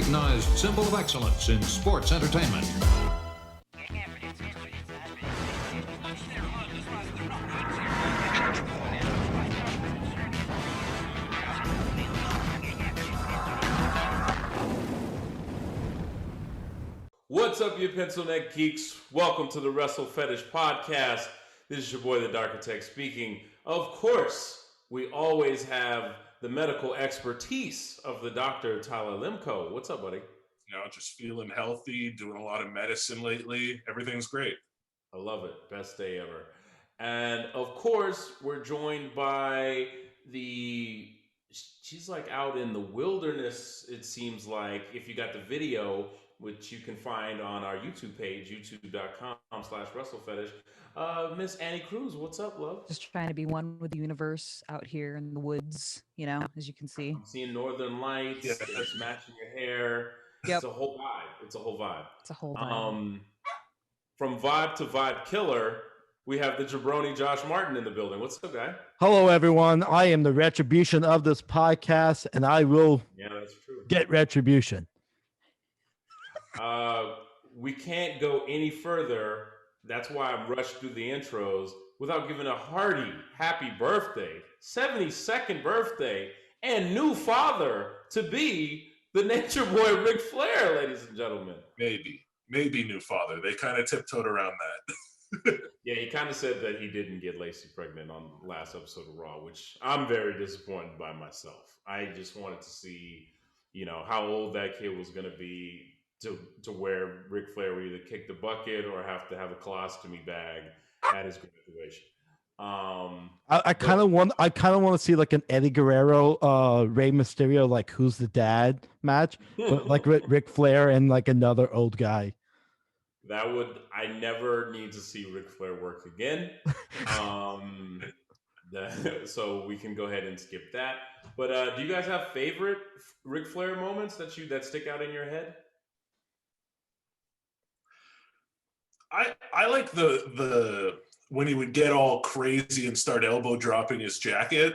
recognized symbol of excellence in sports entertainment. What's up, you pencil neck geeks? Welcome to the Wrestle Fetish Podcast. This is your boy, the Darkitect, speaking. Of course, we always have the medical expertise of the Dr. Tyler Limco. What's up, buddy? You know, just feeling healthy, doing a lot of medicine lately. Everything's great. I love it. Best day ever. And of course, we're joined by she's like out in the wilderness, it seems like, if you got the video, which you can find on our YouTube page, youtube.com/WrestleFetish. Miss Annie Cruz, what's up, love? Just trying to be one with the universe out here in the woods, you know, as you can see. I'm seeing northern lights, it's matching your hair. Yep. It's a whole vibe. It's a whole vibe. From vibe to vibe killer, we have the jabroni Josh Martin in the building. What's up, guy? Hello, everyone. I am the retribution of this podcast, and I will that's true. Get retribution. We can't go any further. That's why I'm rushed through the intros without giving a hearty happy birthday, 72nd birthday, and new father to be the Nature Boy Ric Flair, ladies and gentlemen. Maybe new father. They kind of tiptoed around that. Yeah, he kind of said that he didn't get Lacey pregnant on the last episode of Raw, which I'm very disappointed by myself. I just wanted to see, how old that kid was going to be to where Ric Flair would either kick the bucket or have to have a colostomy bag at his graduation. I kind of want to see like an Eddie Guerrero, Rey Mysterio, like who's the dad match, but like Ric Flair and like another old guy. I never need to see Ric Flair work again. So we can go ahead and skip that. But do you guys have favorite Ric Flair moments that stick out in your head? I like the when he would get all crazy and start elbow dropping his jacket.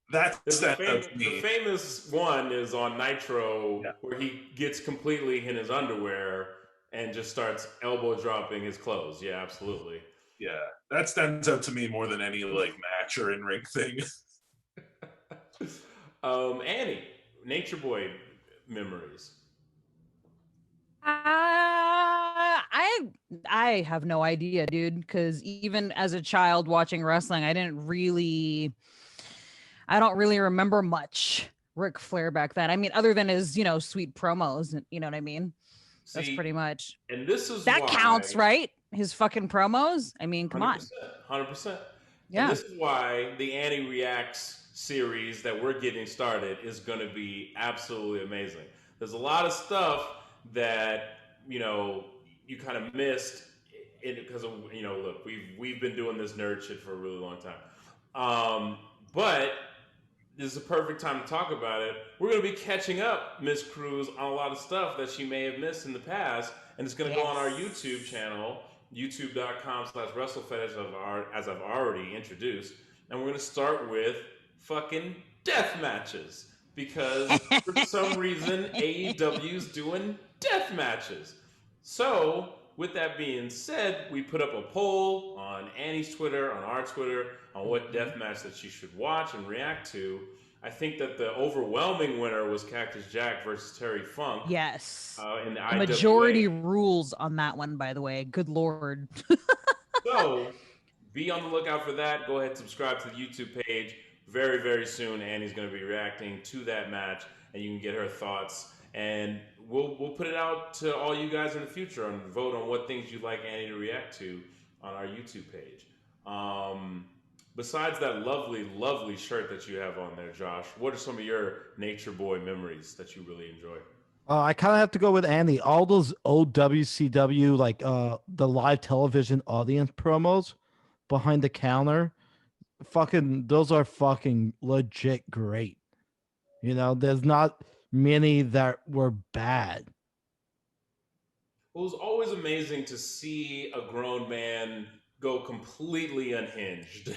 The famous one is on Nitro, where he gets completely in his underwear and just starts elbow dropping his clothes. Yeah, absolutely. Yeah, that stands out to me more than any like match or in-ring thing. Annie, Nature Boy memories. I have no idea, dude, because even as a child watching wrestling, I don't really remember much Ric Flair back then. I mean, other than his, sweet promos, you know what I mean? That's pretty much. And this is that counts, right? His fucking promos. I mean, come 100%, on. 100%. Yeah. And this is why the Annie Reacts series that we're getting started is going to be absolutely amazing. There's a lot of stuff that, you kind of missed because of, look, we've been doing this nerd shit for a really long time. But this is a perfect time to talk about it. We're going to be catching up Miss Cruz on a lot of stuff that she may have missed in the past. And it's going to go on our YouTube channel, youtube.com/WrestleFetish, as I've already introduced. And we're going to start with fucking death matches. Because for some reason, AEW's doing death matches. So, with that being said, we put up a poll on Annie's Twitter, on our Twitter, on what death match that she should watch and react to. I think that the overwhelming winner was Cactus Jack versus Terry Funk. Yes. In the IWA. Majority rules on that one, by the way. Good Lord. So, be on the lookout for that. Go ahead and subscribe to the YouTube page. Very, very soon, Annie's going to be reacting to that match, and you can get her thoughts. And we'll put it out to all you guys in the future and vote on what things you'd like Annie to react to on our YouTube page. Besides that lovely, lovely shirt that you have on there, Josh, what are some of your Nature Boy memories that you really enjoy? I kind of have to go with Annie. All those old WCW, like the live television audience promos behind the counter, those are fucking legit great. There's not many that were bad. It was always amazing to see a grown man go completely unhinged.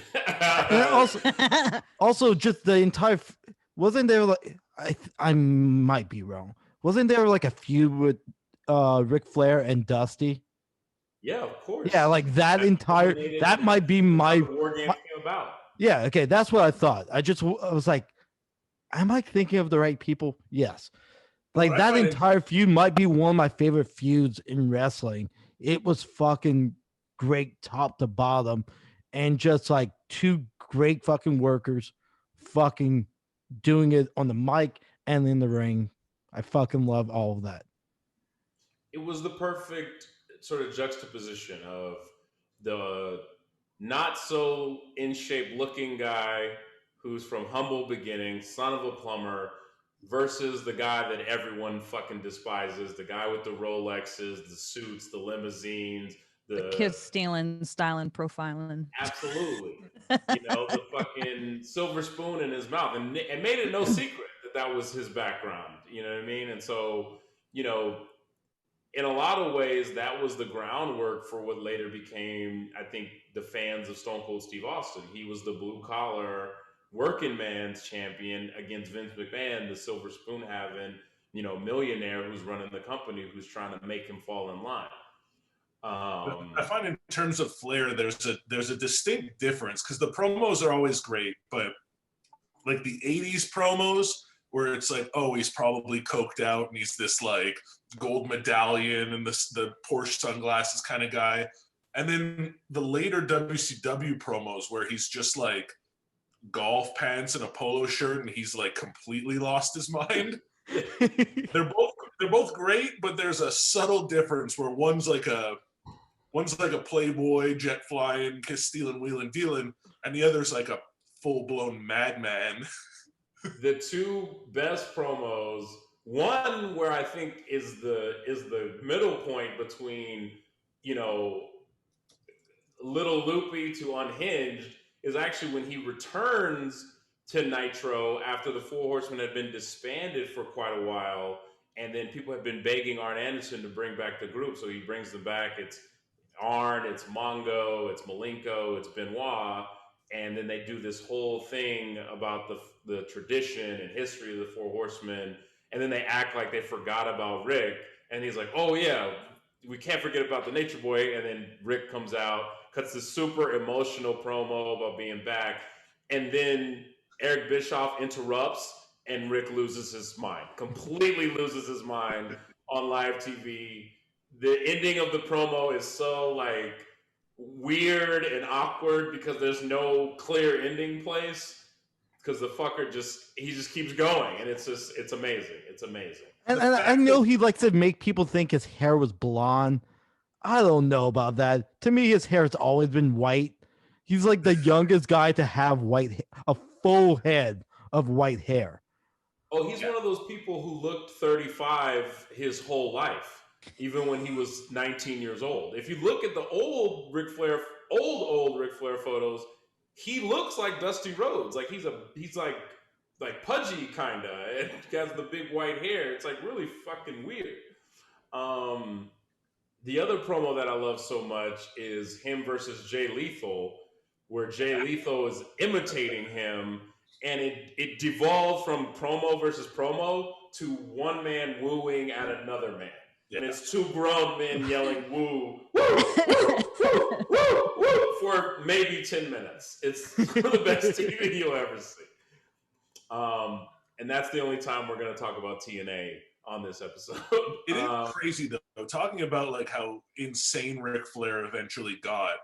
also, just the entire wasn't there like I might be wrong. Wasn't there like a feud with Ric Flair and Dusty? Yeah, of course. Yeah, like that entire that might be my War Games came about. yeah. Okay, that's what I thought. I was like, am I thinking of the right people? Yes. Like that entire feud might be one of my favorite feuds in wrestling. It was fucking great top to bottom, and just like two great fucking workers, fucking doing it on the mic and in the ring. I fucking love all of that. It was the perfect sort of juxtaposition of the not so in shape looking guy who's from humble beginnings, son of a plumber, versus the guy that everyone fucking despises, the guy with the Rolexes, the suits, the limousines, The kiss stealing, styling, profiling. absolutely, the fucking silver spoon in his mouth, and made it no secret that was his background. You know what I mean? And so, in a lot of ways, that was the groundwork for what later became, I think, the fans of Stone Cold Steve Austin. He was the blue collar working man's champion against Vince McMahon, the silver spoon having, millionaire who's running the company, who's trying to make him fall in line. I find in terms of Flair, there's a distinct difference because the promos are always great, but like the 80s promos where it's like, oh, he's probably coked out and he's this like gold medallion and the Porsche sunglasses kind of guy. And then the later WCW promos where he's just like golf pants and a polo shirt and he's like completely lost his mind. They're both great, but there's a subtle difference where one's like a playboy, jet flying, kiss stealing, wheeling, dealing, and the other's like a full-blown madman. The two best promos, one where I think is the middle point between, Little Loopy to Unhinged, is actually when he returns to Nitro after the Four Horsemen had been disbanded for quite a while, and then people have been begging Arn Anderson to bring back the group, so he brings them back. It's Arn, it's Mongo, it's Malenko, it's Benoit, and then they do this whole thing about the tradition and history of the Four Horsemen, and then they act like they forgot about Rick, and he's like, oh yeah, we can't forget about the Nature Boy, and then Rick comes out, cuts this super emotional promo about being back, and then Eric Bischoff interrupts, and Rick loses his mind, completely loses his mind on live TV. The ending of the promo is so like weird and awkward because there's no clear ending place because the fucker just keeps going, and it's amazing. It's amazing. And I know he likes to make people think his hair was blonde. I don't know about that. To me, his hair's always been white. He's like the youngest guy to have a full head of white hair. Oh, he's one of those people who looked 35 his whole life, even when he was 19 years old. If you look at the old Ric Flair photos, he looks like Dusty Rhodes. Like he's like pudgy kinda, and he has the big white hair. It's like really fucking weird. The other promo that I love so much is him versus Jay Lethal, where Jay Lethal is imitating him, and it devolved from promo versus promo to one man wooing at another man. Yeah. And it's two grown men yelling woo, woo, woo, woo, woo, woo, for maybe 10 minutes. It's the best TV you'll ever see. And that's the only time we're going to talk about TNA on this episode. It is crazy though, talking about like how insane Ric Flair eventually got.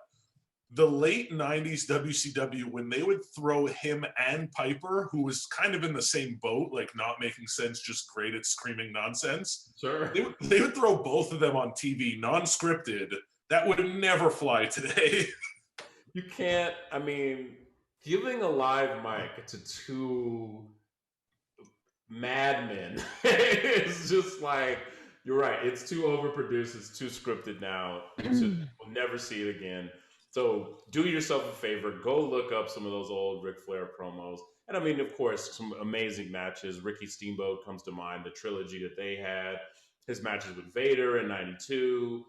The late 90s WCW, when they would throw him and Piper, who was kind of in the same boat, like not making sense, just great at screaming nonsense. Sure. They would throw both of them on TV, non-scripted. That would never fly today. You can't, giving a live mic to two madmen is just like, you're right, it's too overproduced, it's too scripted now. We'll never see it again. So do yourself a favor, go look up some of those old Ric Flair promos. And of course, some amazing matches. Ricky Steamboat comes to mind, the trilogy that they had, his matches with Vader in 92,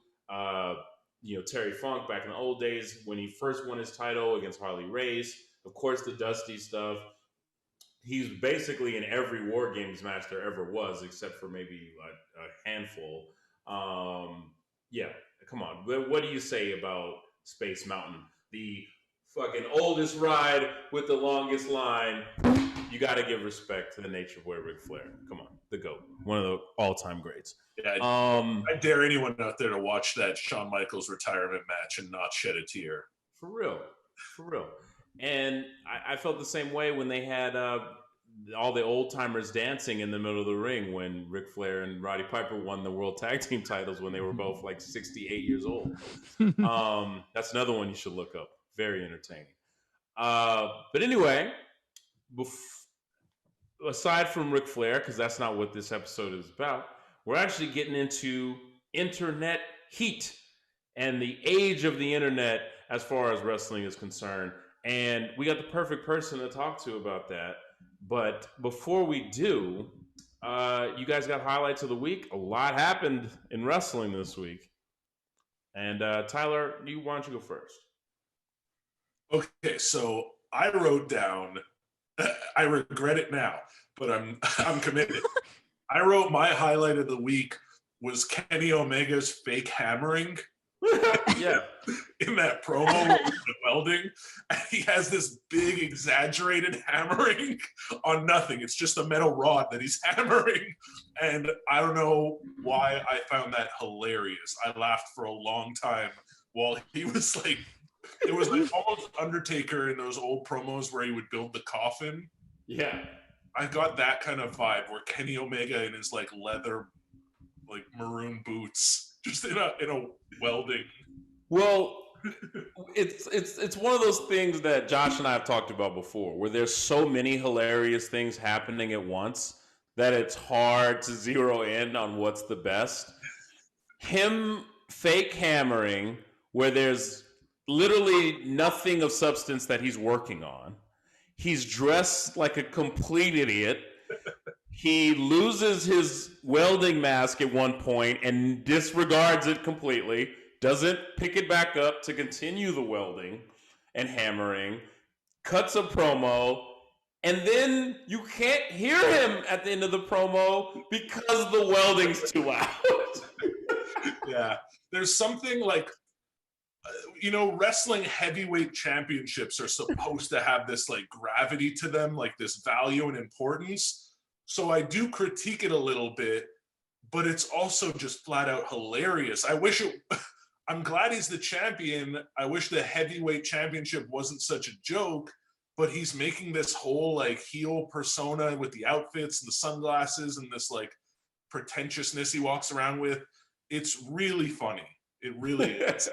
Terry Funk back in the old days when he first won his title against Harley Race. Of course, the Dusty stuff. he's basically in every War Games match there ever was, except for maybe a handful. Yeah, come on. What do you say about Space Mountain, the fucking oldest ride with the longest line? You got to give respect to the Nature Boy Ric Flair. Come on, the GOAT, one of the all-time greats. Yeah, I dare anyone out there to watch that Shawn Michaels retirement match and not shed a tear. For real. And I felt the same way when they had all the old timers dancing in the middle of the ring when Ric Flair and Roddy Piper won the World Tag Team titles when they were both like 68 years old. That's another one you should look up. Very entertaining. But anyway, aside from Ric Flair, because that's not what this episode is about, we're actually getting into internet heat and the age of the internet as far as wrestling is concerned. And we got the perfect person to talk to about that. But before we do, you guys got highlights of the week. A lot happened in wrestling this week. And Tyler, why don't you go first? Okay, so I wrote down, I regret it now, but I'm committed. I wrote my highlight of the week was Kenny Omega's fake hammering. Yeah. In that promo with the welding, he has this big exaggerated hammering on nothing. It's just a metal rod that he's hammering. And I don't know why I found that hilarious. I laughed for a long time while he was like, it was like almost Undertaker in those old promos where he would build the coffin. Yeah. I got that kind of vibe where Kenny Omega in his like leather, like maroon boots, just in a welding. Well, it's one of those things that Josh and I have talked about before, where there's so many hilarious things happening at once that it's hard to zero in on what's the best. Him fake hammering, where there's literally nothing of substance that he's working on. He's dressed like a complete idiot. He loses his welding mask at one point and disregards it completely, doesn't pick it back up to continue the welding and hammering, cuts a promo, and then you can't hear him at the end of the promo because the welding's too loud. Yeah. There's something like, wrestling heavyweight championships are supposed to have this like gravity to them, like this value and importance. So I do critique it a little bit, but it's also just flat out hilarious. I'm glad he's the champion. I wish the heavyweight championship wasn't such a joke, but he's making this whole like heel persona with the outfits and the sunglasses and this like pretentiousness he walks around with. It's really funny. It really is.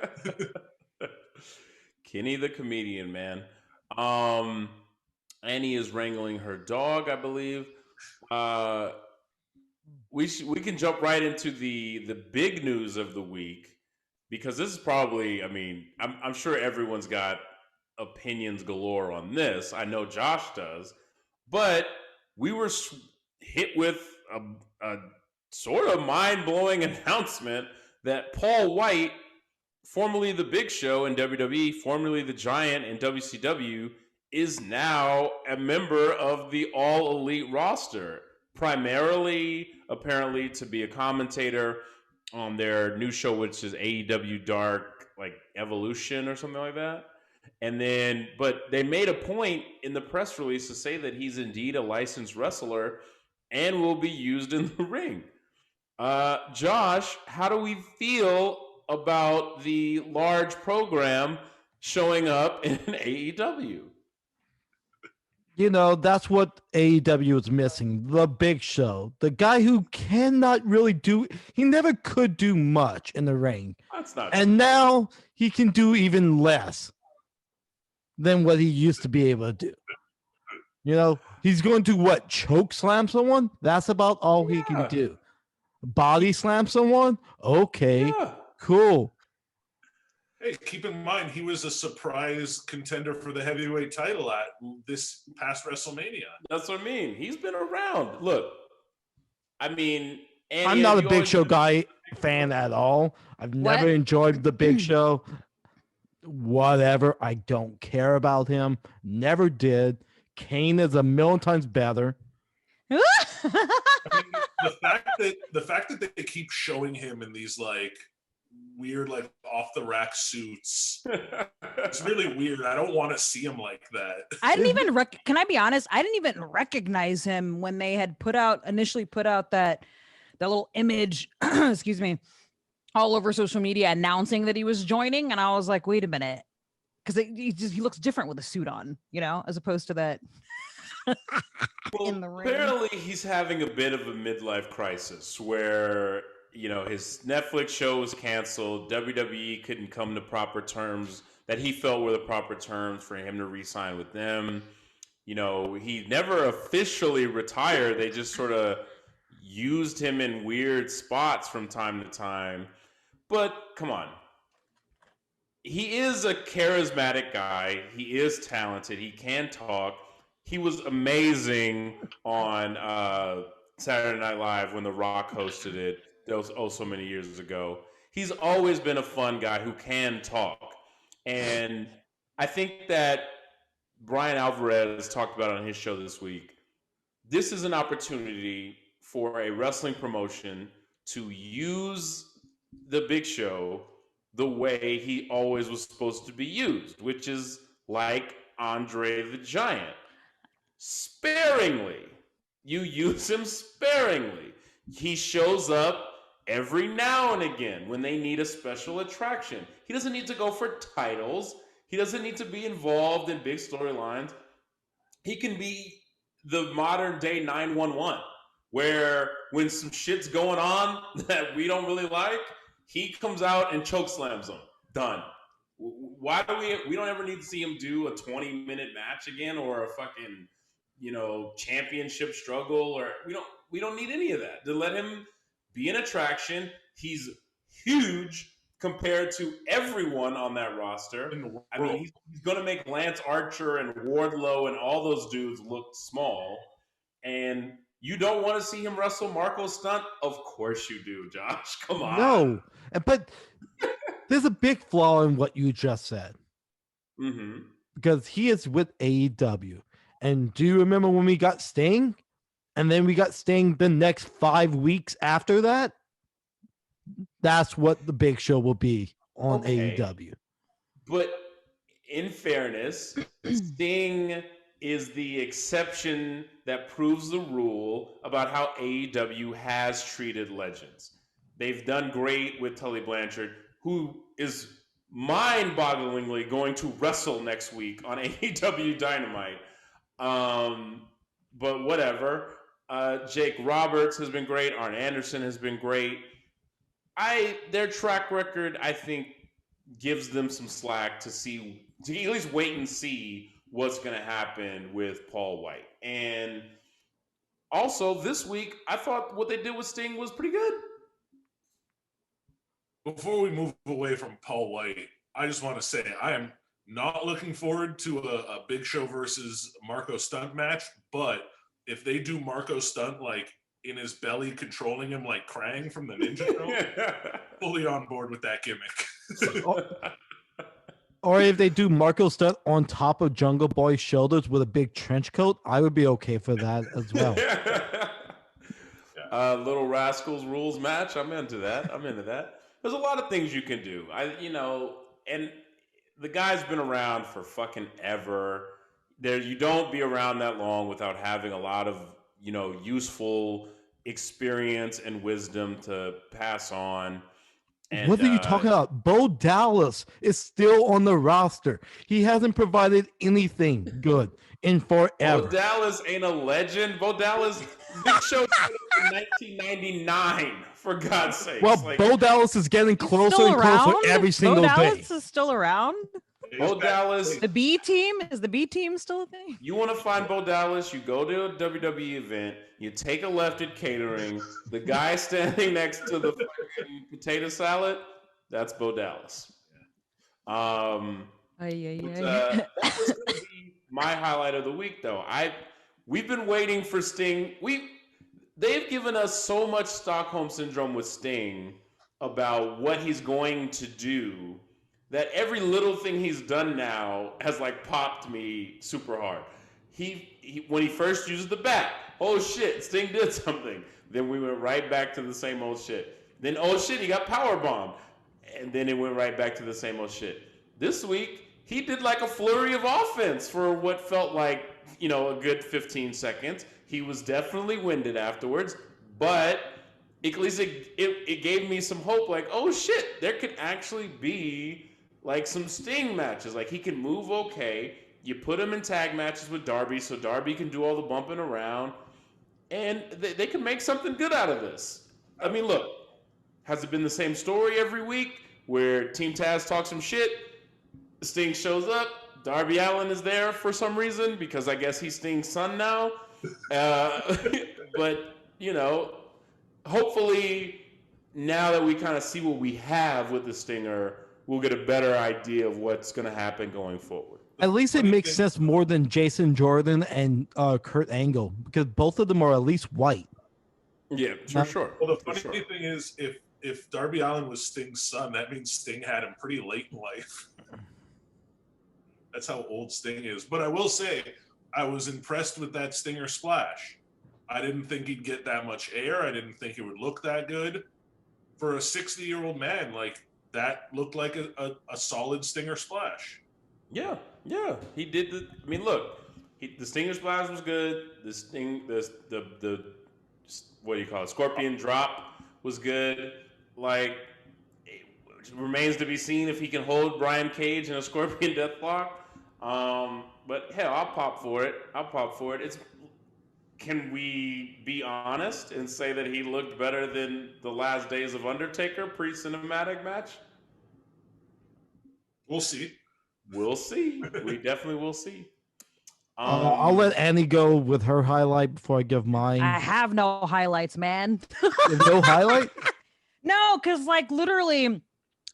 Kenny the comedian, man. Annie is wrangling her dog, I believe. We can jump right into the big news of the week, because this is probably, I'm sure everyone's got opinions galore on this. I know Josh does, but we were hit with a sort of mind-blowing announcement that Paul White, formerly the Big Show in WWE, formerly the Giant in WCW, is now a member of the All Elite roster, primarily, apparently, to be a commentator on their new show, which is AEW Dark, like Evolution or something like that. And then, but they made a point in the press release to say that he's indeed a licensed wrestler and will be used in the ring. Josh, how do we feel about the large program showing up in AEW? That's what AEW is missing. The Big Show. The guy who cannot really he never could do much in the ring. That's not and true. Now he can do even less than what he used to be able to do. He's going to choke slam someone? That's about all he can do. Body slam someone? Okay, cool. Hey, keep in mind, he was a surprise contender for the heavyweight title at this past WrestleMania. That's what I mean. He's been around. Look, Andy, I'm not a Big Show guy fan at all. I've never enjoyed the Big Show. Whatever. I don't care about him. Never did. Kane is a million times better. I mean, the fact that they keep showing him in these like weird, like off the rack suits, it's really weird. I don't want to see him like that. I didn't even can I be honest? I didn't even recognize him when they had initially put out that little image, excuse me, all over social media announcing that he was joining, and I was like, wait a minute, because he looks different with a suit on, as opposed to that. Well, in the ring. Apparently he's having a bit of a midlife crisis where, his Netflix show was canceled. WWE couldn't come to proper terms that he felt were the proper terms for him to re-sign with them. He never officially retired. They just sort of used him in weird spots from time to time. But come on. He is a charismatic guy. He is talented. He can talk. He was amazing on Saturday Night Live when The Rock hosted it. That was so many years ago. He's always been a fun guy who can talk. And I think that Brian Alvarez talked about on his show this week. This is an opportunity for a wrestling promotion to use the Big Show the way he always was supposed to be used, which is like Andre the Giant. Sparingly. You use him sparingly. He shows up every now and again when they need a special attraction. He doesn't need to go for titles. He doesn't need to be involved in big storylines. He can be the modern day 911, where when some shit's going on that we don't really like, he comes out and chokeslams them. Done. Why do we don't ever need to see him do a 20-minute match again or a fucking championship struggle, or we don't need any of that. To let him be an attraction. He's huge compared to everyone on that roster. I mean, he's going to make Lance Archer and Wardlow and all those dudes look small. And you don't want to see him wrestle Marco Stunt? Of course you do, Josh. Come on. No, but there's a big flaw in what you just said. Mm-hmm. Because he is with AEW. And do you remember when we got Sting? And then we got Sting the next 5 weeks after that? That's what the Big Show will be on AEW. But in fairness, Sting is the exception that proves the rule about how AEW has treated legends. They've done great with Tully Blanchard, who is mind-bogglingly going to wrestle next week on AEW Dynamite. But whatever. Jake Roberts has been great. Arn Anderson has been great. Their track record, I think, gives them some slack to at least wait and see what's going to happen with Paul White. And also this week, I thought what they did with Sting was pretty good. Before we move away from Paul White, I just want to say I am not looking forward to a Big Show versus Marco Stunt match, but if they do Marco Stunt like in his belly controlling him like Krang from the Ninja Show, fully on board with that gimmick. Or if they do Marco Stunt on top of Jungle Boy's shoulders with a big trench coat, I would be okay for that as well. Little Rascals rules match. I'm into that. There's a lot of things you can do. And the guy's been around for fucking ever. You don't be around that long without having a lot of, useful experience and wisdom to pass on. And, what are you talking about? Bo Dallas is still on the roster. He hasn't provided anything good in forever. Bo Dallas ain't a legend. Bo Dallas, Big Show in 1999, for God's sake. Well, Bo Dallas is getting closer and closer every single day. Bo Dallas is still around? Bo Dallas. The B team? Is the B team still a thing? You want to find Bo Dallas, you go to a WWE event, you take a left at catering, the guy standing next to the fucking potato salad, that's Bo Dallas. That was going to be my highlight of the week, though. We've been waiting for Sting. They've given us so much Stockholm Syndrome with Sting about what he's going to do, that every little thing he's done now has popped me super hard. he when he first uses the bat, oh shit, Sting did something. Then we went right back to the same old shit. Then oh shit, he got power bombed, and then it went right back to the same old shit. This week he did like a flurry of offense for what felt like a good 15 seconds. He was definitely winded afterwards, but at least it gave me some hope. Like, oh shit, there could actually be like some Sting matches. Like he can move okay. You put him in tag matches with Darby, so Darby can do all the bumping around, and they can make something good out of this. I mean, look, has it been the same story every week where Team Taz talks some shit, Sting shows up, Darby Allin is there for some reason because I guess he's Sting's son now. But hopefully now that we kind of see what we have with the Stinger, we'll get a better idea of what's going to happen going forward. At least it makes sense more than Jason Jordan and Kurt Angle, because both of them are at least white. Yeah, for sure. Well, the funny thing is, if Darby Allin was Sting's son, that means Sting had him pretty late in life. That's how old Sting is. But I will say, I was impressed with that Stinger splash. I didn't think he'd get that much air. I didn't think it would look that good. For a 60-year-old man, like, that looked like a solid Stinger splash. Yeah, he did. Look, the Stinger splash was good. The what do you call it? Scorpion drop was good. Like, it remains to be seen if he can hold Brian Cage in a Scorpion Deathlock. But hell, I'll pop for it. Can we be honest and say that he looked better than the last days of Undertaker pre-cinematic match? We'll see. We definitely will see. I'll let Annie go with her highlight before I give mine. I have no highlights, man. No highlight? No, because like literally,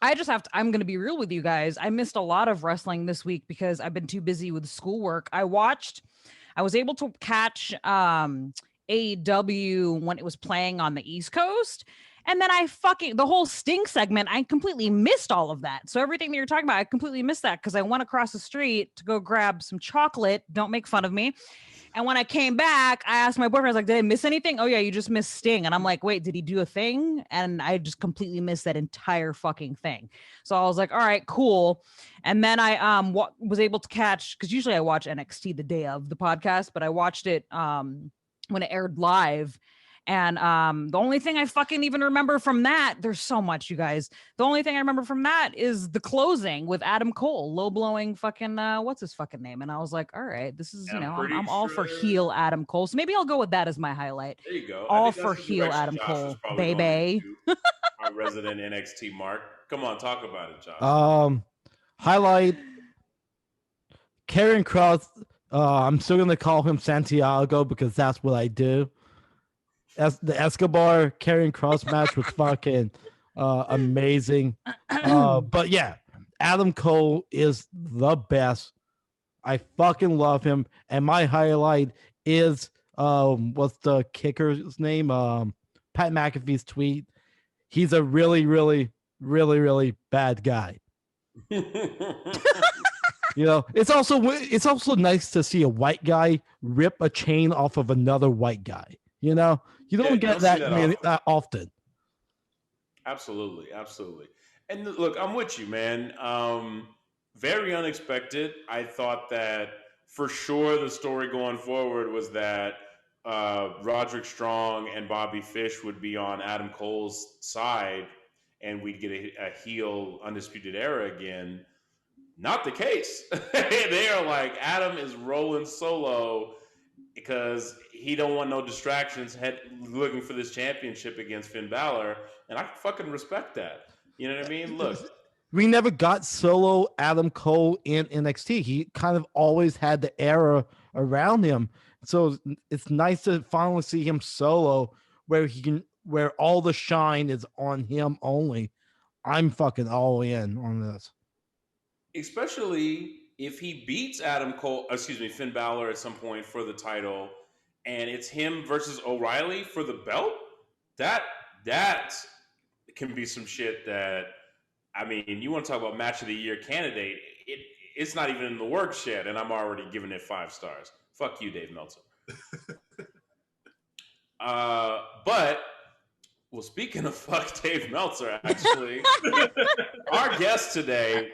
I'm going to be real with you guys. I missed a lot of wrestling this week because I've been too busy with schoolwork. I was able to catch AEW when it was playing on the East Coast. And then the whole Sting segment, I completely missed all of that. So everything that you're talking about, I completely missed that because I went across the street to go grab some chocolate. Don't make fun of me. And when I came back, I asked my boyfriend, I was like, did I miss anything? Oh yeah, you just missed Sting. And I'm like, wait, did he do a thing? And I just completely missed that entire fucking thing. So I was like, all right, cool. And then I was able to catch, because usually I watch NXT the day of the podcast, but I watched it when it aired live. And the only thing I fucking even remember from that, there's so much, you guys. The only thing I remember from that is the closing with Adam Cole, low blowing fucking what's his fucking name? And I was like, all right, this is I'm all for heel Adam Cole. So maybe I'll go with that as my highlight. There you go. All for heel Adam Cole, baby. Our resident NXT Mark. Come on, talk about it, Josh. Highlight Karrion Kross. I'm still gonna call him Santiago because that's what I do. As the Escobar Karrion Kross match was fucking amazing. But yeah, Adam Cole is the best. I fucking love him. And my highlight is what's the kicker's name? Pat McAfee's tweet. He's a really, really, really, really bad guy. It's also nice to see a white guy rip a chain off of another white guy. You don't get that often. Absolutely. And look, I'm with you, man. Very unexpected. I thought that for sure the story going forward was that Roderick Strong and Bobby Fish would be on Adam Cole's side and we'd get a heel Undisputed Era again. Not the case. They are like, Adam is rolling solo because he don't want no distractions looking for this championship against Finn Balor. And I fucking respect that. You know what I mean? Look. We never got solo Adam Cole in NXT. He kind of always had the era around him. So it's nice to finally see him solo where all the shine is on him only. I'm fucking all in on this. Especially if he beats Finn Balor at some point for the title, and it's him versus O'Reilly for the belt, that can be some shit that, I mean, you want to talk about match of the year candidate. it's not even in the works yet, and I'm already giving it 5 stars. Fuck you, Dave Meltzer. But, well, speaking of fuck Dave Meltzer, actually, our guest today,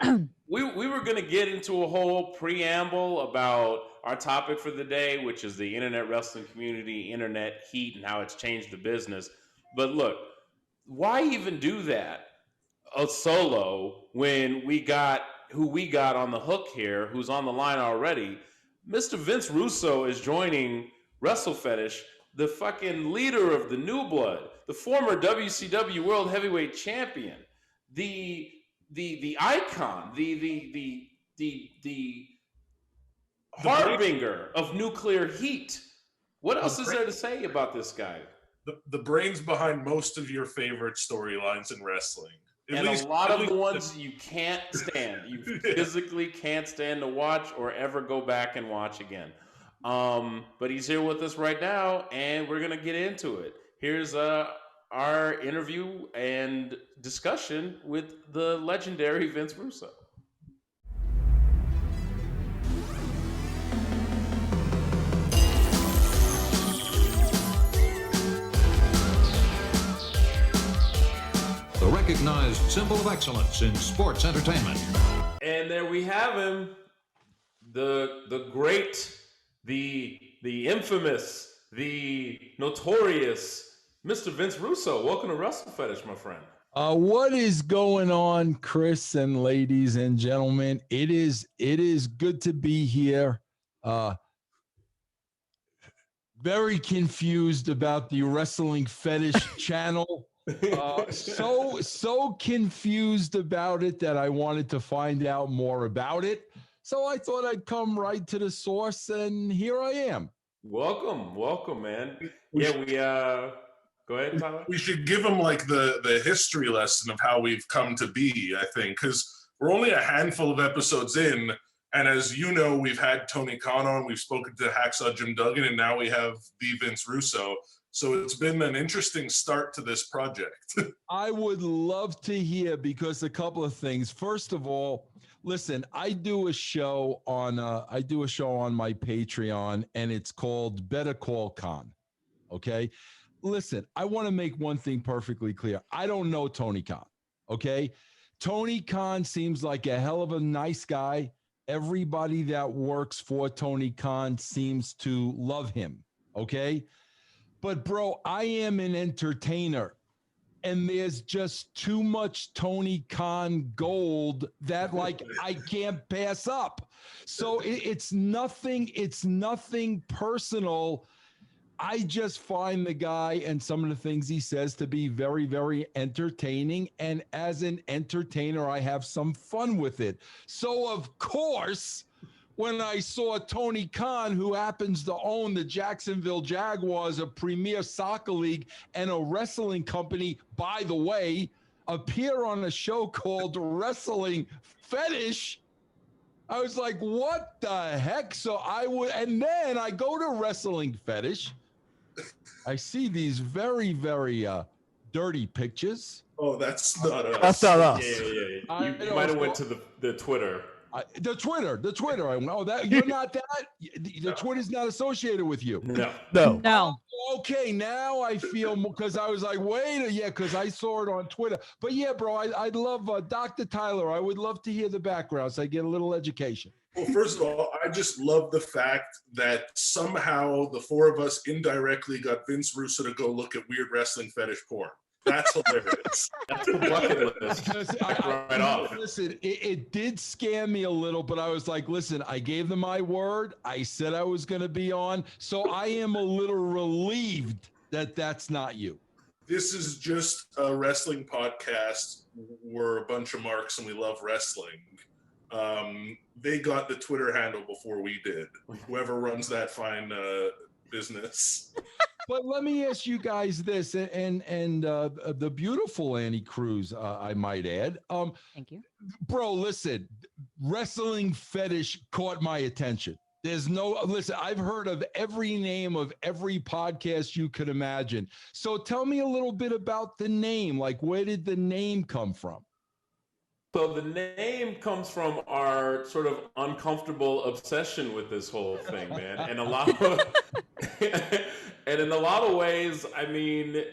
we were going to get into a whole preamble about our topic for the day, which is the internet wrestling community, internet heat, and how it's changed the business. But look, why even do that solo when we got who we got on the hook here, who's on the line already? Mr. Vince Russo is joining Wrestle Fetish, the fucking leader of the New Blood, the former WCW World Heavyweight Champion, the icon, the harbinger of nuclear heat. What else is there to say about this guy? The brains behind most of your favorite storylines in wrestling. And a lot of the ones you can't stand. You physically can't stand to watch or ever go back and watch again. But he's here with us right now, and we're going to get into it. Here's our interview and discussion with the legendary Vince Russo. The recognized symbol of excellence in sports entertainment. And there we have him, the great, the infamous, the notorious Mr. Vince Russo. Welcome to Wrestle Fetish, my friend. What is going on, Chris and ladies and gentlemen? It is good to be here. Very confused about the Wrestling Fetish channel. So confused about it that I wanted to find out more about it. So I thought I'd come right to the source, and here I am. Welcome, man. Yeah, go ahead, Tyler. We should give them like the history lesson of how we've come to be, I think, because we're only a handful of episodes in, and as you know, we've had Tony Khan on, we've spoken to Hacksaw Jim Duggan, and now we have the Vince Russo. So it's been an interesting start to this project. I would love to hear, because a couple of things. First of all, listen, I do a show on my Patreon, and it's called Better Call Khan. Okay. Listen, I want to make one thing perfectly clear. I don't know Tony Khan. Okay. Tony Khan seems like a hell of a nice guy. Everybody that works for Tony Khan seems to love him. Okay. But bro, I am an entertainer, and there's just too much Tony Khan gold that like I can't pass up. So it's nothing personal. I just find the guy and some of the things he says to be very, very entertaining. And as an entertainer, I have some fun with it. So of course, when I saw Tony Khan, who happens to own the Jacksonville Jaguars, a premier soccer league and a wrestling company, by the way, appear on a show called Wrestling Fetish, I was like, what the heck? And then I go to Wrestling Fetish. I see these very, very dirty pictures. Oh, that's not us. That's not us. Yeah. You might have went to the Twitter. The Twitter. I went, oh, that you're not that. The Twitter's not associated with you. No. Okay, now I feel more, because I was like, because I saw it on Twitter. But yeah, bro, I'd love Dr. Tyler. I would love to hear the background so I get a little education. Well, first of all, I just love the fact that somehow the four of us indirectly got Vince Russo to go look at weird wrestling fetish porn. That's hilarious. That's the bucket list. Right off. Listen, it did scare me a little, but I was like, listen, I gave them my word. I said I was going to be on. So I am a little relieved that that's not you. This is just a wrestling podcast. We're a bunch of marks and we love wrestling. They got the Twitter handle before we did. Whoever runs that fine business. But let me ask you guys this, and the beautiful Annie Cruz, I might add. Thank you. Bro, listen, Wrestling Fetish caught my attention. Listen, I've heard of every name of every podcast you could imagine. So tell me a little bit about the name. Like, where did the name come from? So the name comes from our sort of uncomfortable obsession with this whole thing, man. And a lot of and in a lot of ways, I mean,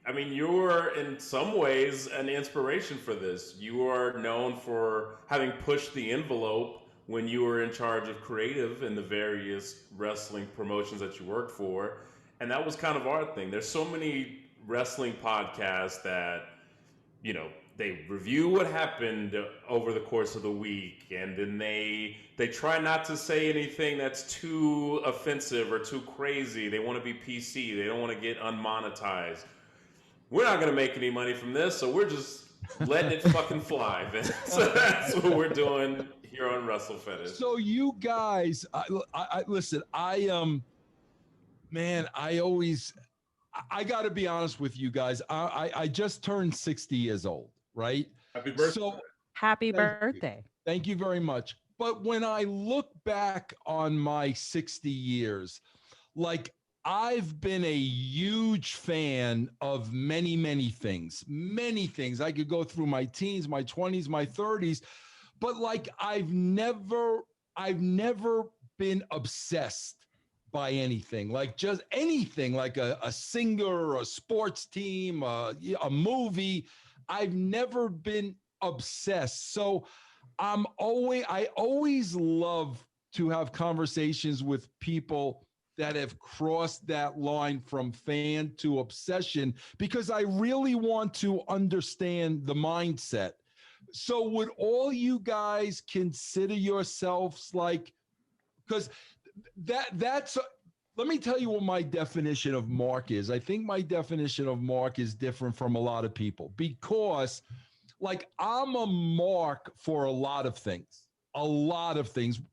you're in some ways an inspiration for this. You are known for having pushed the envelope when you were in charge of creative in the various wrestling promotions that you worked for. And that was kind of our thing. There's so many wrestling podcasts that, they review what happened over the course of the week, and then they try not to say anything that's too offensive or too crazy. They want to be PC. They don't want to get unmonetized. We're not going to make any money from this, so we're just letting it fucking fly. So that's what we're doing here on Wrestle Fetish. So you guys, I listen. Man, I got to be honest with you guys. I just turned 60 years old, right? Happy birthday. So Happy birthday. thank you very much. But when I look back on my 60 years, like I've been a huge fan of many, many things. Many things. I could go through my teens, my 20s, my 30s, but like I've never been obsessed by anything, like just anything, like a singer, a sports team, a movie. I've never been obsessed. So I always love to have conversations with people that have crossed that line from fan to obsession, because I really want to understand the mindset. So would all you guys consider yourselves like, because that's let me tell you what my definition of mark is. I think my definition of mark is different from a lot of people, because like I'm a mark for a lot of things.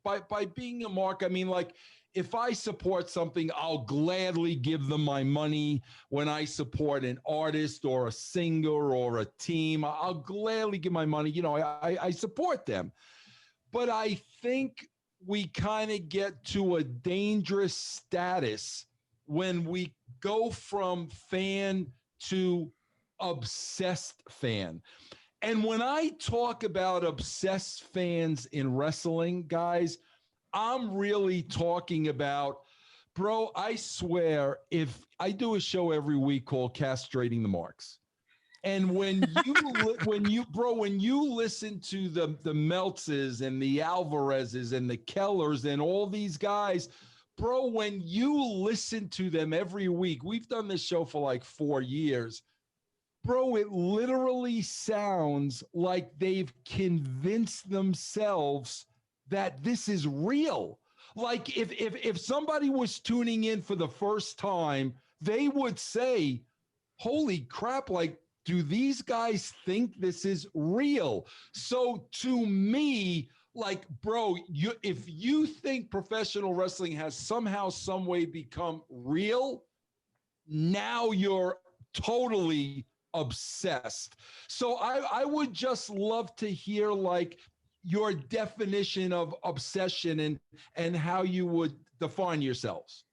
By being a mark, I mean, like, if I support something, I'll gladly give them my money. When I support an artist or a singer or a team, I'll gladly give my money. I support them. But I think we kind of get to a dangerous status when we go from fan to obsessed fan. And when I talk about obsessed fans in wrestling, guys, I'm really talking about, bro, I swear, if I do a show every week called Castrating the Marks, and when you listen to the Meltzes and the Alvarezes and the Kellers and all these guys, bro, when you listen to them every week, we've done this show for like 4 years, bro, it literally sounds like they've convinced themselves that this is real. Like if somebody was tuning in for the first time, they would say, holy crap, like, do these guys think this is real? So to me, like, bro, if you think professional wrestling has somehow, some way become real, now you're totally obsessed. So I would just love to hear like your definition of obsession and how you would define yourselves.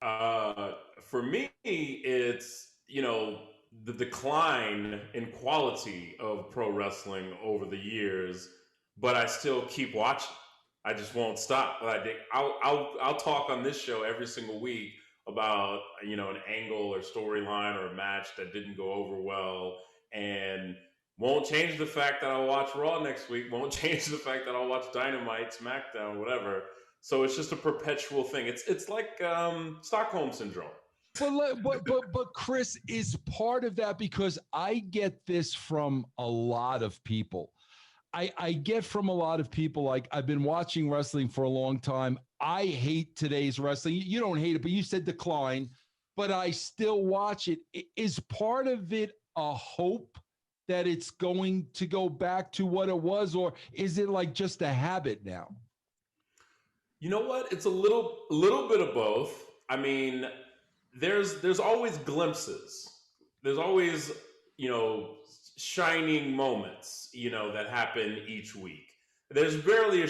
For me, it's, the decline in quality of pro wrestling over the years, but I still keep watching. I just won't stop. I'll talk on this show every single week about, an angle or storyline or a match that didn't go over well, and won't change the fact that I'll watch Raw next week, won't change the fact that I'll watch Dynamite, SmackDown, whatever. So it's just a perpetual thing. It's like Stockholm Syndrome. But Chris is part of that, because I get this from a lot of people. I get from a lot of people, like, I've been watching wrestling for a long time. I hate today's wrestling. You don't hate it, but you said decline, but I still watch it. Is part of it a hope that it's going to go back to what it was, or is it like just a habit now? You know what? It's a little bit of both. I mean, there's always glimpses. There's always, shining moments, that happen each week. There's rarely a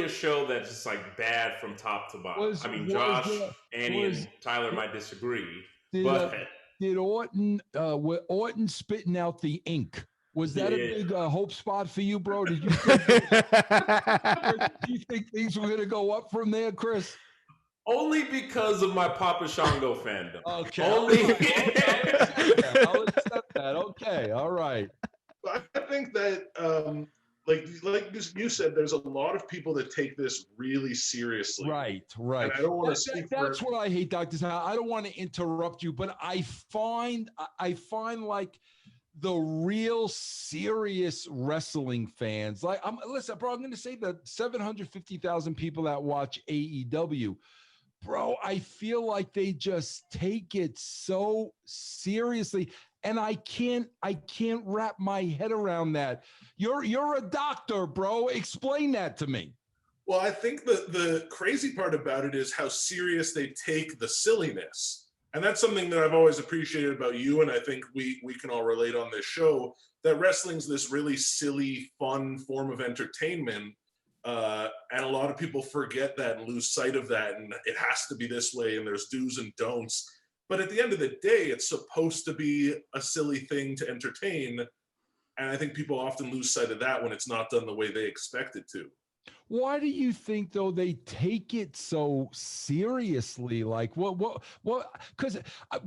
show that's just like bad from top to bottom. Josh, Annie, and Tyler might disagree, but did Orton, Orton spitting out the ink? Was that a big hope spot for you, bro? Did you think things were going to go up from there, Chris? Only because of my Papa Shango fandom. Okay. Only. I'll accept that. Okay. All right. I think that, like you said, there's a lot of people that take this really seriously. Right. And I don't want to speak That's what I hate, Dr. Sal. I don't want to interrupt you, but I find like the real serious wrestling fans, like listen, bro, I'm going to say the 750,000 people that watch AEW, bro, I feel like they just take it so seriously. And I can't wrap my head around that. You're a doctor, bro. Explain that to me. Well, I think the crazy part about it is how serious they take the silliness. And that's something that I've always appreciated about you, and I think we can all relate on this show, that wrestling's this really silly, fun form of entertainment. And a lot of people forget that and lose sight of that, and it has to be this way, and there's do's and don'ts. But at the end of the day, it's supposed to be a silly thing to entertain. And I think people often lose sight of that when it's not done the way they expect it to. Why do you think, though, they take it so seriously? Like, what? Because,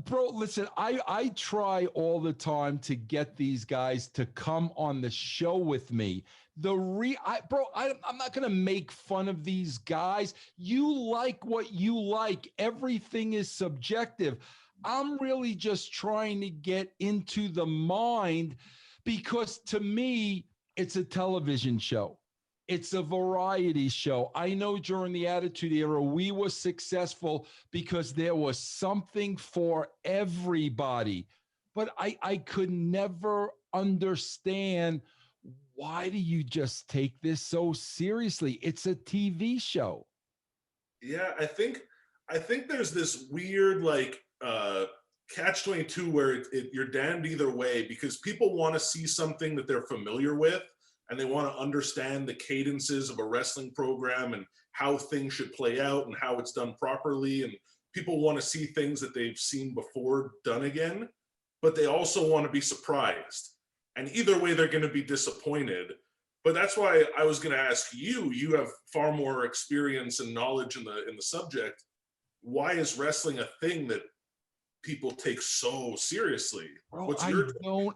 bro, listen, I try all the time to get these guys to come on the show with me. I'm not going to make fun of these guys. You like what you like. Everything is subjective. I'm really just trying to get into the mind, because to me, it's a television show. It's a variety show. I know during the Attitude Era, we were successful because there was something for everybody. But I could never understand, why do you just take this so seriously? It's a TV show. Yeah, I think there's this weird, like, catch-22 where you're damned either way, because people want to see something that they're familiar with, and they want to understand the cadences of a wrestling program and how things should play out and how it's done properly. And people want to see things that they've seen before done again, but they also want to be surprised. And either way, they're going to be disappointed. But that's why I was going to ask you, you have far more experience and knowledge in the subject. Why is wrestling a thing that people take so seriously? Bro,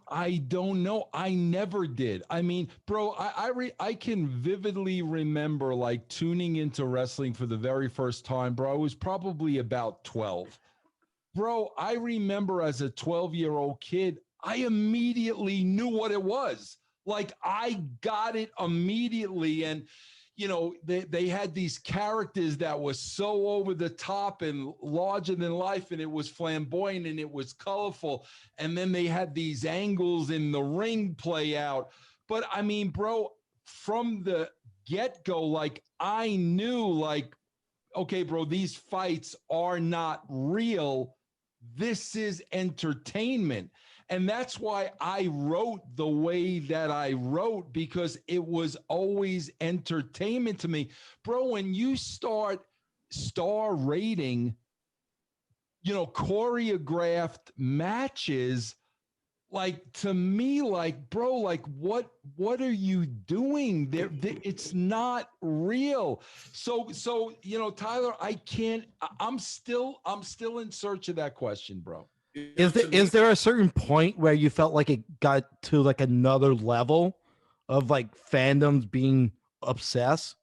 I don't know. I never did. I mean, bro, I can vividly remember like tuning into wrestling for the very first time, bro. I was probably about 12. Bro, I remember as a 12-year-old kid, I immediately knew what it was. Like, I got it immediately. And you know, they had these characters that was so over the top and larger than life, and it was flamboyant and it was colorful. And then they had these angles in the ring play out. But I mean, bro, from the get-go, like, I knew, like, okay, bro, these fights are not real. This is entertainment. And that's why I wrote the way that I wrote, because it was always entertainment to me. Bro, when you start star rating, you know, choreographed matches, like, to me, like, bro, like, what are you doing there? It's not real. So, you know, Tyler, I'm still in search of that question, bro. Is there a certain point where you felt like it got to like another level of like fandoms being obsessed?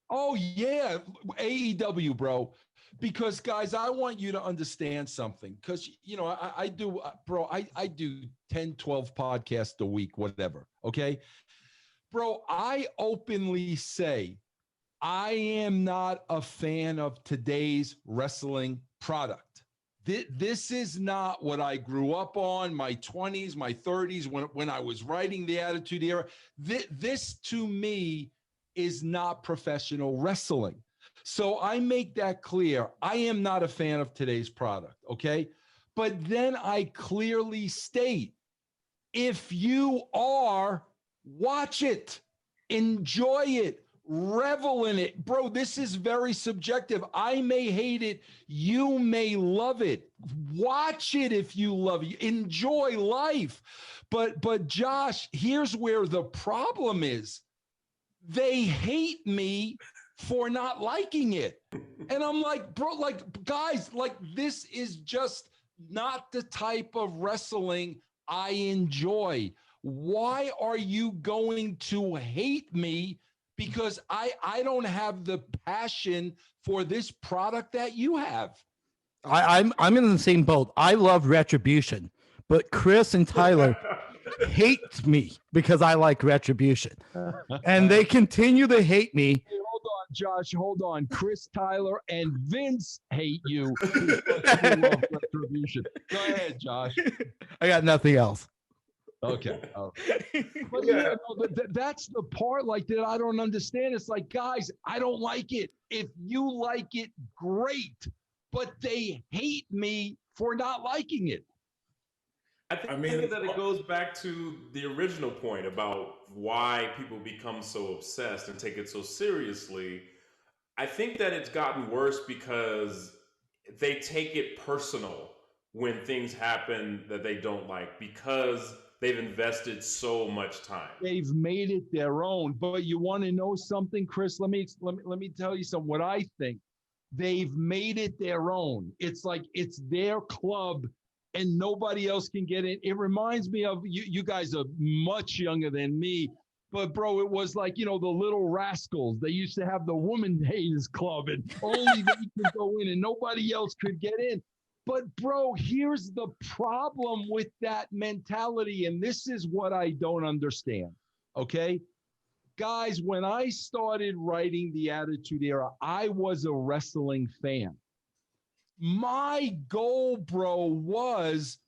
Oh yeah, AEW, bro. Because guys, I want you to understand something. Because you know, I do, bro. I do 10, 12 podcasts a week, whatever. Okay, bro. I openly say I am not a fan of today's wrestling product. This is not what I grew up on, my 20s, my 30s, when I was writing the Attitude Era. This to me is not professional wrestling. So I make that clear. I am not a fan of today's product, okay? But then I clearly state, if you are, watch it, enjoy it, revel in it. Bro, this is very subjective. I may hate it. You may love it. Watch it if you love it. Enjoy life. But Josh, here's where the problem is. They hate me for not liking it. And I'm like, bro, like, guys, like, this is just not the type of wrestling I enjoy. Why are you going to hate me? Because I don't have the passion for this product that you have. I'm in the same boat. I love Retribution, but Chris and Tyler hate me because I like Retribution, and they continue to hate me. Hey, hold on, Josh. Hold on. Chris, Tyler, and Vince hate you. You love Retribution. Go ahead, Josh. I got nothing else. Okay. But yeah, no, that's the part like that I don't understand. It's like, guys, I don't like it. If you like it, great. But they hate me for not liking it. I mean that it goes back to the original point about why people become so obsessed and take it so seriously. I think that it's gotten worse because they take it personal when things happen that they don't like because they've invested so much time. They've made it their own. But you want to know something, Chris? Let me tell you something. What I think, they've made it their own. It's like it's their club, and nobody else can get in. It reminds me of you. You guys are much younger than me, but bro, it was like, the Little Rascals. They used to have the Woman Haters Club, and only they could go in, and nobody else could get in. But bro, here's the problem with that mentality, and this is what I don't understand. Okay, guys, when I started writing the Attitude Era, I was a wrestling fan. My goal, bro, was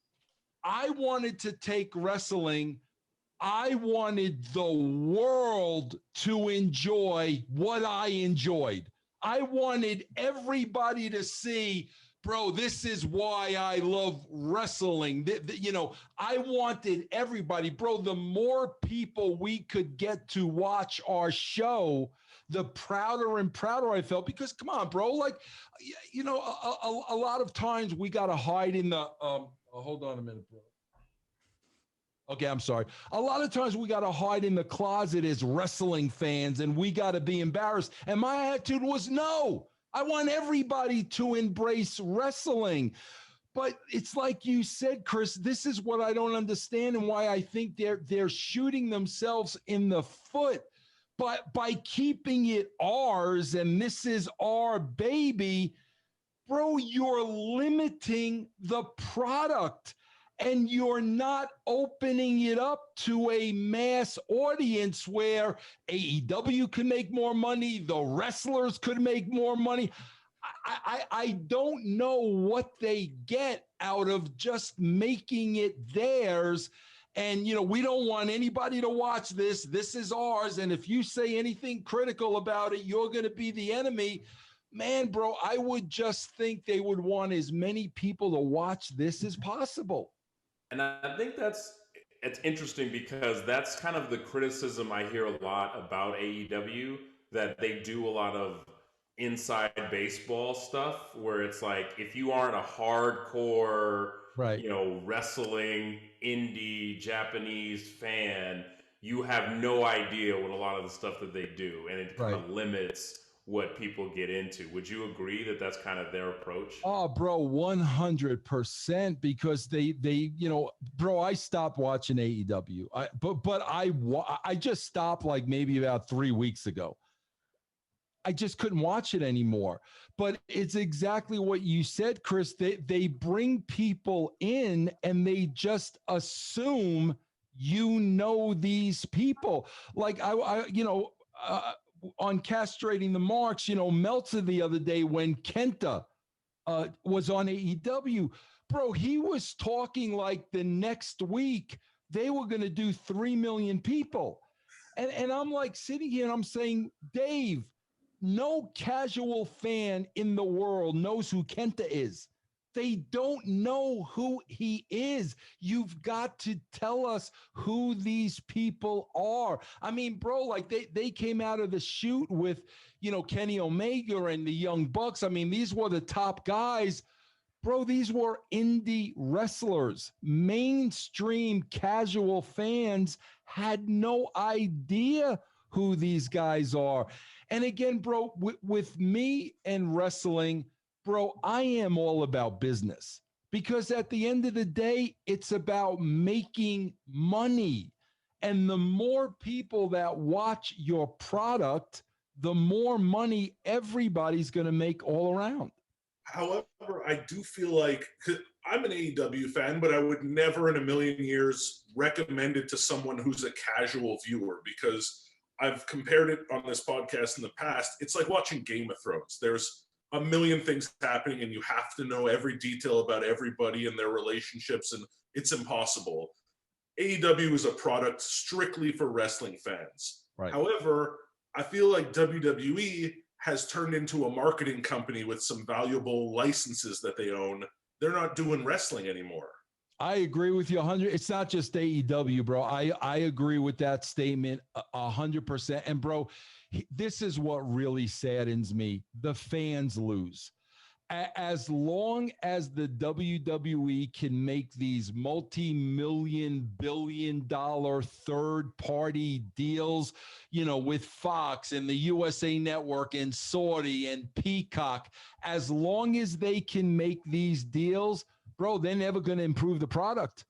I wanted to take wrestling. I wanted the world to enjoy what I enjoyed. I wanted everybody to see, bro, this is why I love wrestling. I wanted everybody, bro, the more people we could get to watch our show, the prouder and prouder I felt, because come on, bro, like, a lot of times we got to hide in the, hold on a minute, bro. Okay, I'm sorry. A lot of times we got to hide in the closet as wrestling fans, and we got to be embarrassed. And my attitude was, no, I want everybody to embrace wrestling. But it's like you said, Chris, this is what I don't understand and why I think they're shooting themselves in the foot. But by keeping it ours, and this is our baby, bro, you're limiting the product. And you're not opening it up to a mass audience where AEW can make more money, the wrestlers could make more money. I don't know what they get out of just making it theirs. And, we don't want anybody to watch this. This is ours. And if you say anything critical about it, you're going to be the enemy. Man, bro, I would just think they would want as many people to watch this as possible. And I think it's interesting because that's kind of the criticism I hear a lot about AEW, that they do a lot of inside baseball stuff where it's like, if you aren't a hardcore, right, wrestling indie Japanese fan, you have no idea what a lot of the stuff that they do, and it kind of limits what people get into. Would you agree that that's kind of their approach? Oh, bro, 100%, because they bro, I stopped watching AEW. But I just stopped like maybe about 3 weeks ago. I just couldn't watch it anymore. But it's exactly what you said, Chris. They bring people in and they just assume these people. Like on Castrating the Marks, Meltzer the other day when Kenta was on AEW, bro, he was talking like the next week they were going to do 3 million people. And I'm like sitting here and I'm saying, Dave, no casual fan in the world knows who Kenta is. They don't know who he is. You've got to tell us who these people are. I mean, bro, like they came out of the chute with, Kenny Omega and the Young Bucks. I mean, these were the top guys. Bro, these were indie wrestlers. Mainstream casual fans had no idea who these guys are. And again, bro, with me and wrestling, bro, I am all about business, because at the end of the day, it's about making money. And the more people that watch your product, the more money everybody's going to make all around. However, I do feel like, 'cause I'm an AEW fan, but I would never in a million years recommend it to someone who's a casual viewer, because I've compared it on this podcast in the past. It's like watching Game of Thrones. There's a million things happening and you have to know every detail about everybody and their relationships, and it's impossible. AEW is a product strictly for wrestling fans. Right. However, I feel like WWE has turned into a marketing company with some valuable licenses that they own. They're not doing wrestling anymore. I agree with you 100. It's not just AEW, bro. I agree with that statement 100%. And bro, this is what really saddens me. The fans lose. As long as the WWE can make these multi-million, billion-dollar third-party deals, with Fox and the USA Network and Saudi and Peacock, as long as they can make these deals, bro, they're never going to improve the product.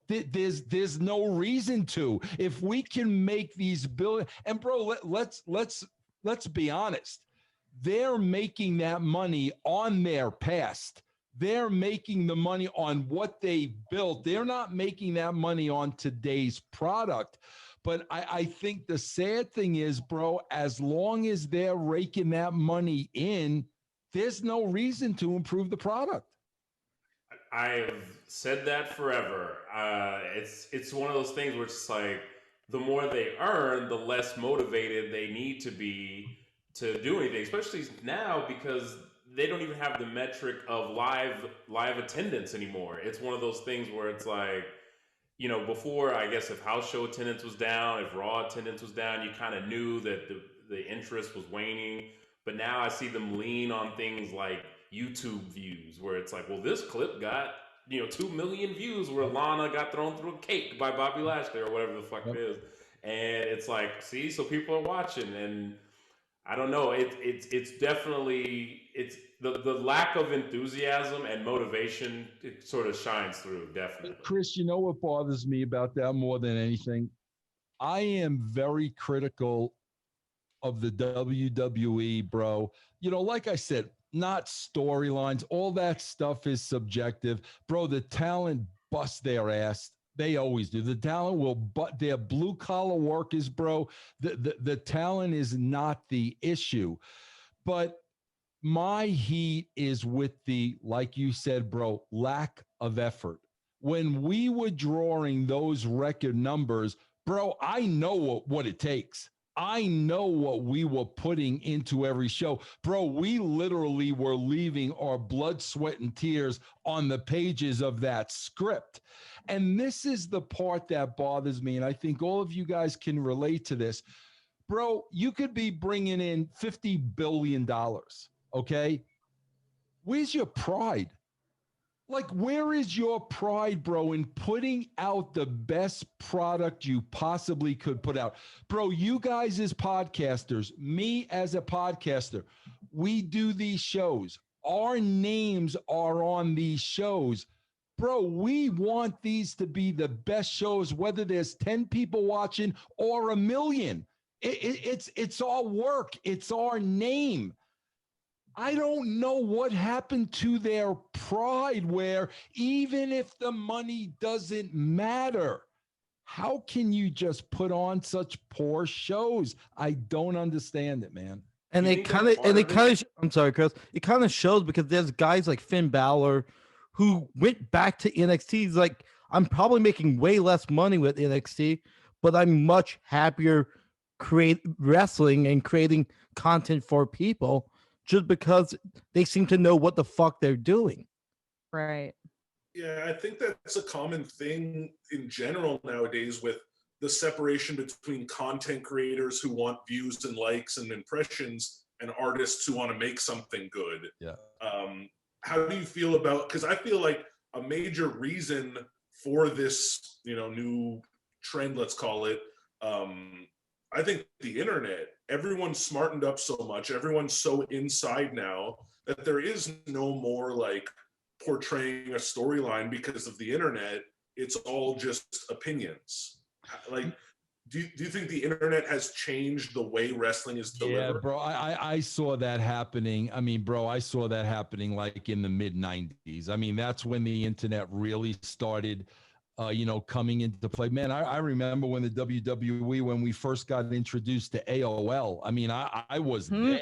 There's no reason to. If we can make these billion, and bro, let's be honest. They're making that money on their past. They're making the money on what they built. They're not making that money on today's product. But I think the sad thing is, bro, as long as they're raking that money in, there's no reason to improve the product. I've said that forever. It's one of those things where it's like the more they earn, the less motivated they need to be to do anything, especially now, because they don't even have the metric of live attendance anymore. It's one of those things where it's like, before, I guess if house show attendance was down, if Raw attendance was down, you kind of knew that the interest was waning. But now I see them lean on things like YouTube views, where it's like, well, this clip got 2 million views where Lana got thrown through a cake by Bobby Lashley or whatever the fuck it is, and it's like, see, so people are watching. And I don't know, it's definitely, it's the lack of enthusiasm and motivation, it sort of shines through, definitely. Chris, you know what bothers me about that more than anything? I am very critical of the WWE, bro. Like I said, not storylines. All that stuff is subjective. Bro, the talent busts their ass. They always do. The talent will, but they're blue collar workers, bro. The talent is not the issue. But my heat is with the, like you said, bro, lack of effort. When we were drawing those record numbers, bro, I know what it takes. I know what we were putting into every show. Bro, we literally were leaving our blood, sweat, and tears on the pages of that script. And this is the part that bothers me, and I think all of you guys can relate to this. Bro, you could be bringing in $50 billion, okay? Where's your pride? Like, where is your pride, bro, in putting out the best product you possibly could put out? Bro, you guys as podcasters, me as a podcaster, we do these shows. Our names are on these shows. Bro, we want these to be the best shows, whether there's 10 people watching or 1 million. It's our work. It's our name. I don't know what happened to their pride, where even if the money doesn't matter, how can you just put on such poor shows? I don't understand it, man. And it kind of, I'm sorry, Chris, it kind of shows, because there's guys like Finn Balor who went back to NXT. He's like, I'm probably making way less money with NXT, but I'm much happier wrestling and creating content for people, just because they seem to know what the fuck they're doing. Right. Yeah, I think that's a common thing in general nowadays with the separation between content creators who want views and likes and impressions and artists who want to make something good. Yeah. How do you feel about, because I feel like a major reason for this, new trend, let's call it, I think the internet, everyone's smartened up so much, everyone's so inside now that there is no more like portraying a storyline because of the internet. It's all just opinions. Like, do you think the internet has changed the way wrestling is delivered? Yeah, bro, I saw that happening. I mean, bro, I saw that happening like in the mid 90s. I mean, that's when the internet really started coming into play. Man, I remember when the WWE, when we first got introduced to AOL. I mean, I was there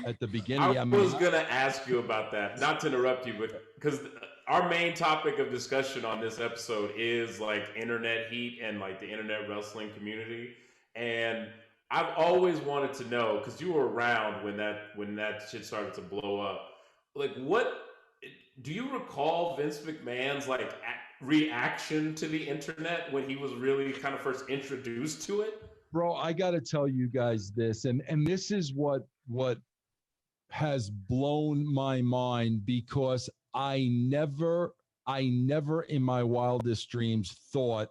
at the beginning. I was going to ask you about that, not to interrupt you, but because our main topic of discussion on this episode is like internet heat and like the internet wrestling community. And I've always wanted to know, because you were around when that shit started to blow up. Like, what do you recall Vince McMahon's like reaction to the internet when he was really kind of first introduced to it? Bro, I got to tell you guys this, and this is what has blown my mind, because I never in my wildest dreams thought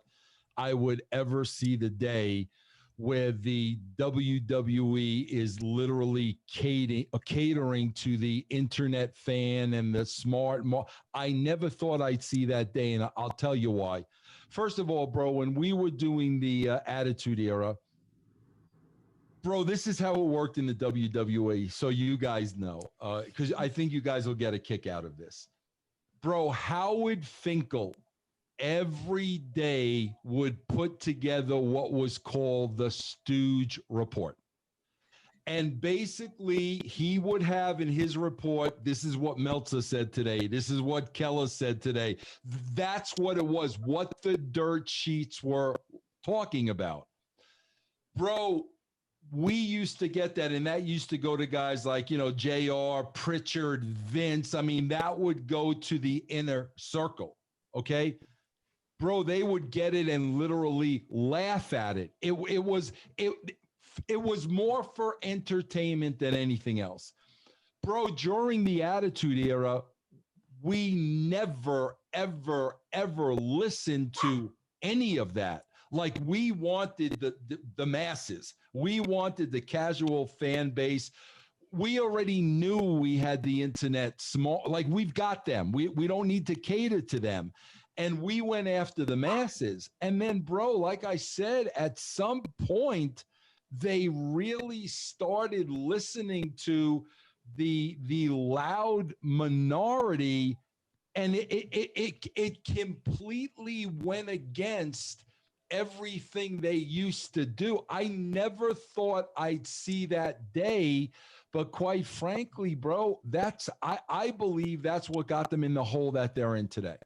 I would ever see the day where the WWE is literally catering to the internet fan and the smart. I never thought I'd see that day, and I'll tell you why. First of all, bro, when we were doing the Attitude Era, bro, this is how it worked in the WWE, so you guys know, because I think you guys will get a kick out of this. Bro, Howard Finkel every day would put together what was called the Stooge Report. And basically, he would have in his report, this is what Meltzer said today. This is what Keller said today. That's what it was, what the dirt sheets were talking about. Bro, we used to get that, and that used to go to guys like, JR, Pritchard, Vince. I mean, that would go to the inner circle, okay? Bro, they would get it and literally laugh at it. It was more for entertainment than anything else. Bro, during the Attitude Era, we never, ever, ever listened to any of that. Like, we wanted the masses. We wanted the casual fan base. We already knew we had the internet small. Like, we've got them. We don't need to cater to them. And we went after the masses. And then, bro, like I said, at some point, they really started listening to the loud minority, and it completely went against everything they used to do. I never thought I'd see that day, but quite frankly, bro, I believe that's what got them in the hole that they're in today.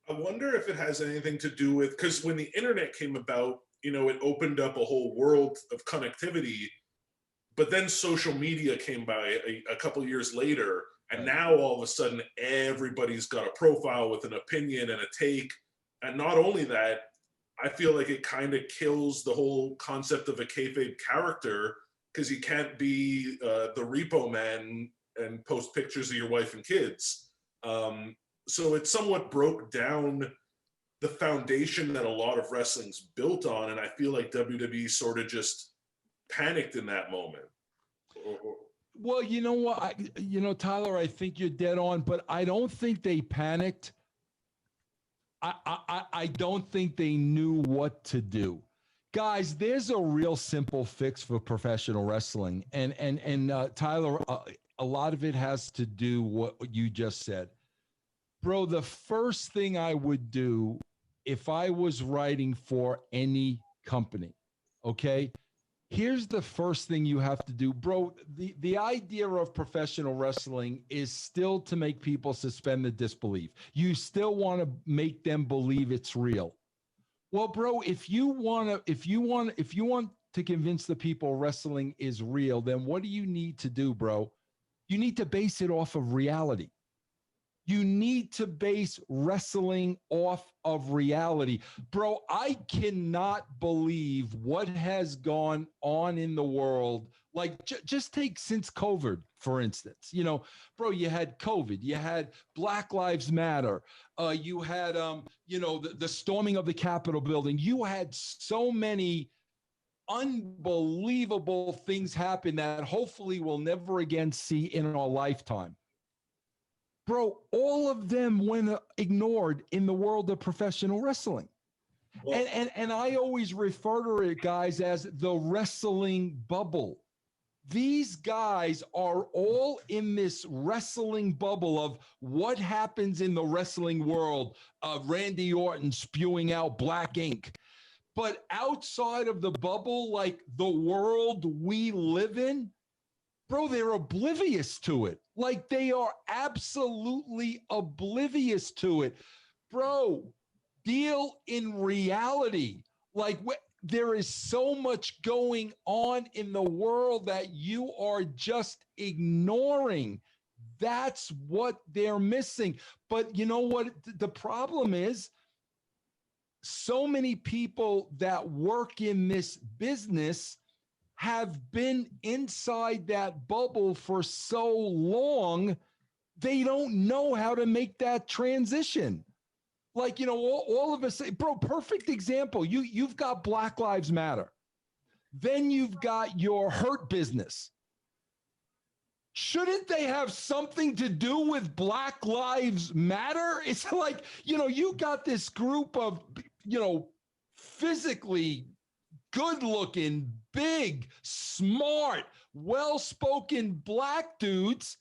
I wonder if it has anything to do with, because when the internet came about, it opened up a whole world of connectivity, but then social media came by a couple years later, and now all of a sudden everybody's got a profile with an opinion and a take. And not only that, I feel like it kind of kills the whole concept of a kayfabe character, because you can't be the repo man and post pictures of your wife and kids. So it somewhat broke down the foundation that a lot of wrestling's built on, and I feel like WWE sort of just panicked in that moment. Well, you know what? Tyler, I think you're dead on, but I don't think they panicked. I don't think they knew what to do. Guys, there's a real simple fix for professional wrestling. And Tyler, a lot of it has to do what you just said. Bro, the first thing I would do if I was writing for any company, okay? Here's the first thing you have to do. Bro, the idea of professional wrestling is still to make people suspend the disbelief. You still want to make them believe it's real. Well, bro, if you want to convince the people wrestling is real, then what do you need to do, bro? You need to base it off of reality. You need to base wrestling off of reality. Bro, I cannot believe what has gone on in the world. Like, just take since COVID, for instance. You know, bro, you had COVID, you had Black Lives Matter, you had, the storming of the Capitol building. You had so many unbelievable things happen that hopefully we'll never again see in our lifetime. Bro, all of them went ignored in the world of professional wrestling. Well, and I always refer to it, guys, as the wrestling bubble. These guys are all in this wrestling bubble of what happens in the wrestling world. Randy Orton spewing out black ink. But outside of the bubble, like the world we live in, bro, they're oblivious to it. Like they are absolutely oblivious to it. Bro, deal in reality. Like there is so much going on in the world that you are just ignoring. That's what they're missing. But you know what the problem is? So many people that work in this business have been inside that bubble for so long, they don't know how to make that transition. Like, you know, all of us say, bro, perfect example. You've got Black Lives Matter. Then you've got your Hurt Business. Shouldn't they have something to do with Black Lives Matter? It's like, you know, you got this group of, you know, physically good-looking, big, smart, well-spoken black dudes,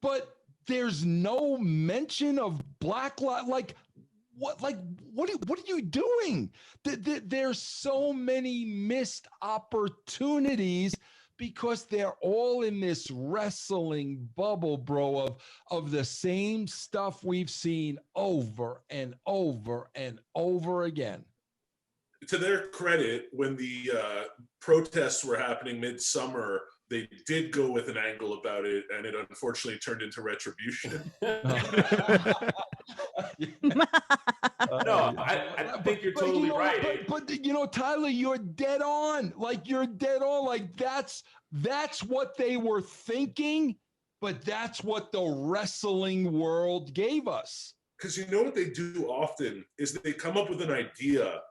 but there's no mention of Black lives. Like, what are you doing? There's so many missed opportunities because they're all in this wrestling bubble, bro, of the same stuff we've seen over and over and over again. To their credit, when the protests were happening midsummer, they did go with an angle about it, and it unfortunately turned into retribution. I think you're totally right. But you know, Tyler, you're dead on. Like you're dead on. Like that's what they were thinking, but that's what the wrestling world gave us. Because you know what they do often is they come up with an idea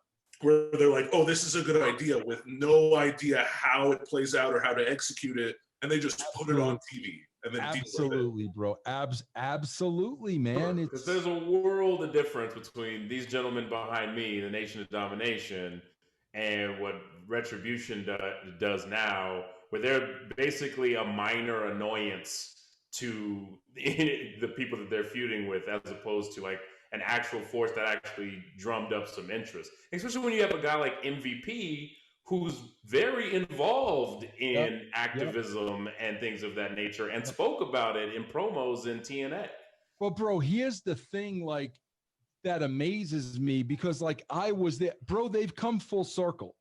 where they're like, oh, this is a good idea, with no idea how it plays out or how to execute it, and they just put it on TV and then absolutely, bro. Absolutely, man. Because there's a world of difference between these gentlemen behind me, the Nation of Domination, and what Retribution does now, where they're basically a minor annoyance to the people that they're feuding with, as opposed to like an actual force that actually drummed up some interest. Especially when you have a guy like MVP who's very involved in activism and things of that nature and spoke about it in promos in TNA. Well, bro, here's the thing, like, that amazes me because, like, I was there. Bro, they've come full circle.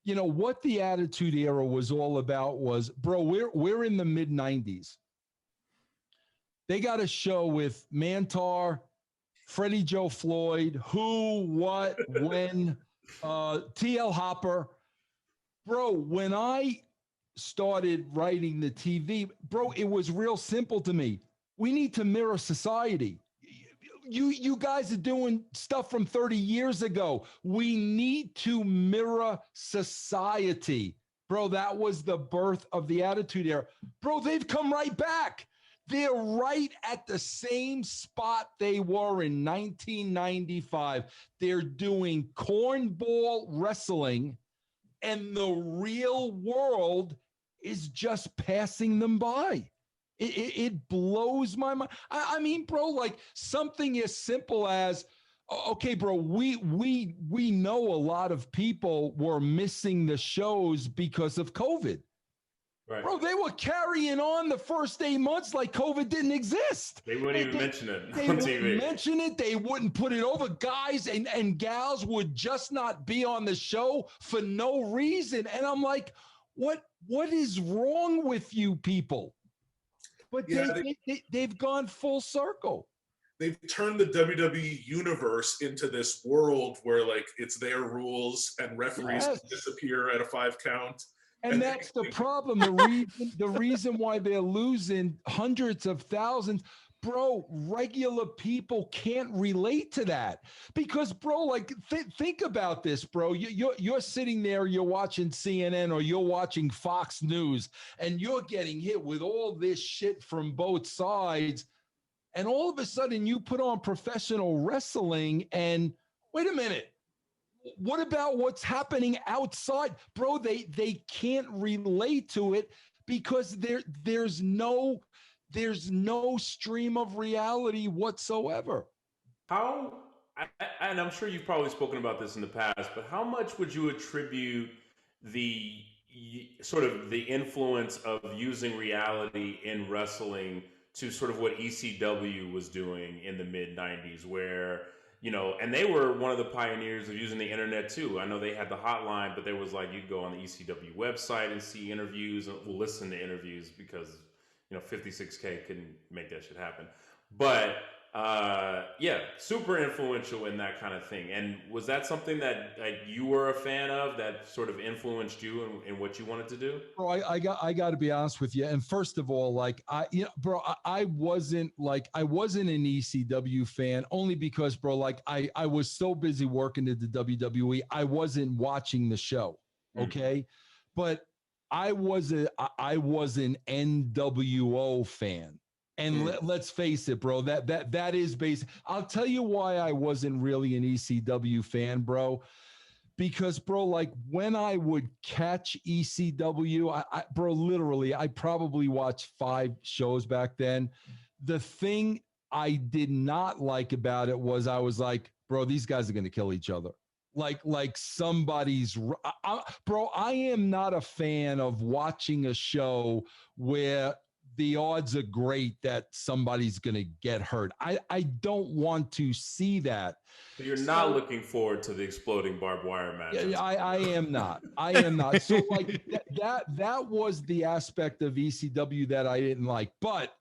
You know, what the Attitude Era was all about was, bro, we're in the mid-90s. They got a show with Mantar, Freddie Joe Floyd, who, what, when, TL Hopper. Bro, when I started writing the TV, bro, it was real simple to me. We need to mirror society. You guys are doing stuff from 30 years ago. We need to mirror society. Bro, that was the birth of the Attitude Era. Bro, they've come right back. They're right at the same spot they were in 1995. They're doing cornball wrestling, and the real world is just passing them by. It blows my mind. I mean, bro, like something as simple as, okay, bro, we know a lot of people were missing the shows because of COVID. Right. Bro, they were carrying on the first 8 months like COVID didn't exist. They wouldn't even mention it on TV. They wouldn't mention it. They wouldn't put it over. Guys and gals would just not be on the show for no reason. And I'm like, what is wrong with you people? But they've gone full circle. they've turned the WWE universe into this world where like it's their rules and referees can disappear at a 5 count. And that's the problem. The reason why they're losing hundreds of thousands, bro, regular people can't relate to that because, bro, like think about this, bro. You're sitting there, you're watching CNN or you're watching Fox News, and you're getting hit with all this shit from both sides, and all of a sudden you put on professional wrestling, and wait a minute. What about what's happening outside? Bro, they can't relate to it because there's no stream of reality whatsoever. And I'm sure you've probably spoken about this in the past, but how much would you attribute the sort of the influence of using reality in wrestling to sort of what ECW was doing in the mid 90s, where and they were one of the pioneers of using the internet too. I know they had the hotline, but there was like, you'd go on the ECW website and see interviews and listen to interviews because, 56K couldn't make that shit happen. But yeah, super influential in that kind of thing. And was that something that you were a fan of that sort of influenced you in what you wanted to do? Bro, I got to be honest with you. And first of all, like I wasn't an ECW fan only because, bro, like I was so busy working at the WWE, I wasn't watching the show. Okay. But I was an NWO fan. And let's face it, bro, that is basic. I'll tell you why I wasn't really an ECW fan, bro. Because, bro, like when I would catch ECW, bro, literally, I probably watched 5 shows back then. The thing I did not like about it was I was like, bro, these guys are going to kill each other. Like somebody's, bro, I am not a fan of watching a show where the odds are great that somebody's going to get hurt. I don't want to see that. So you're not looking forward to the exploding barbed wire match. Yeah, I am not. I am not. So like that was the aspect of ECW that I didn't like. But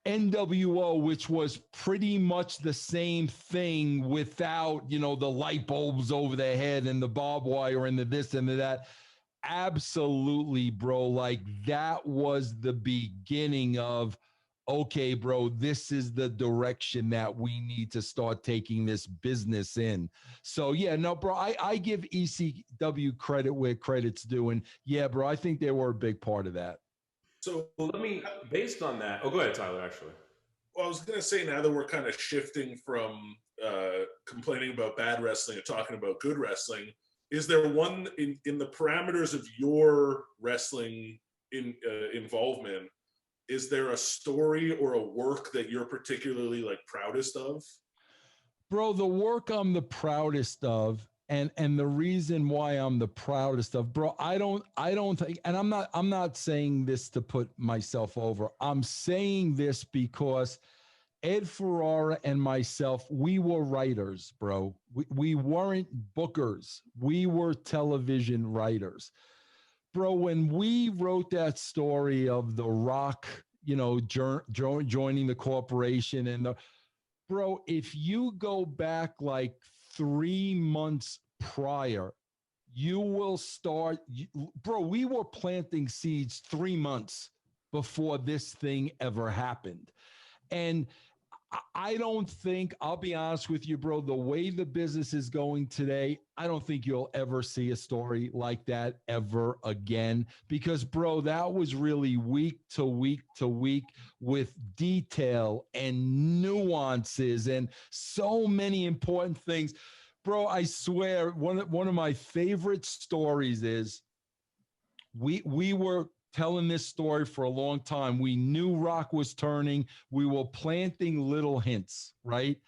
NWO, which was pretty much the same thing without, the light bulbs over their head and the barbed wire and the this and the that. Absolutely, bro. Like that was the beginning of, okay, bro, this is the direction that we need to start taking this business in. So yeah, no, bro, I give ECW credit where credit's due. And yeah, bro, I think they were a big part of that. So based on that, go ahead, Tyler, actually. Well, I was going to say, now that we're kind of shifting from complaining about bad wrestling and talking about good wrestling, is there one in the parameters of your wrestling involvement? Is there a story or a work that you're particularly like proudest of? Bro, the work I'm the proudest of, and the reason why I'm the proudest of, bro, I don't think, and I'm not saying this to put myself over. I'm saying this because Ed Ferrara and myself, we were writers, bro. We weren't bookers. We were television writers. Bro, when we wrote that story of The Rock, joining the corporation bro, if you go back like 3 months prior, you will start, bro, we were planting seeds 3 months before this thing ever happened. And I don't think, I'll be honest with you, bro, the way the business is going today, I don't think you'll ever see a story like that ever again. Because, bro, that was really week to week to week with detail and nuances and so many important things. Bro, I swear, one of my favorite stories is we were telling this story for a long time. We knew Rock was turning. We were planting little hints, right?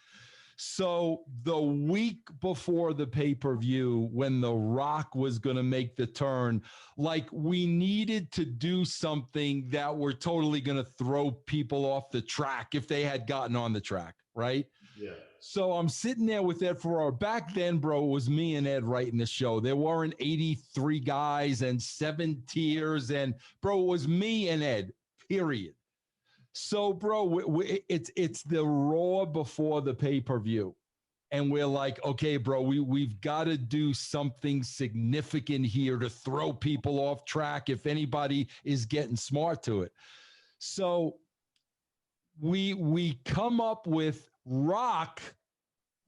So the week before the pay-per-view, when The Rock was going to make the turn, like we needed to do something that were totally going to throw people off the track if they had gotten on the track, right? Yeah. So I'm sitting there with Ed Ferrara. Back then, bro, it was me and Ed writing the show. There weren't 83 guys and 7 tiers. And, bro, it was me and Ed, period. So, bro, it's the Raw before the pay-per-view. And we're like, okay, bro, we've got to do something significant here to throw people off track if anybody is getting smart to it. So we come up with Rock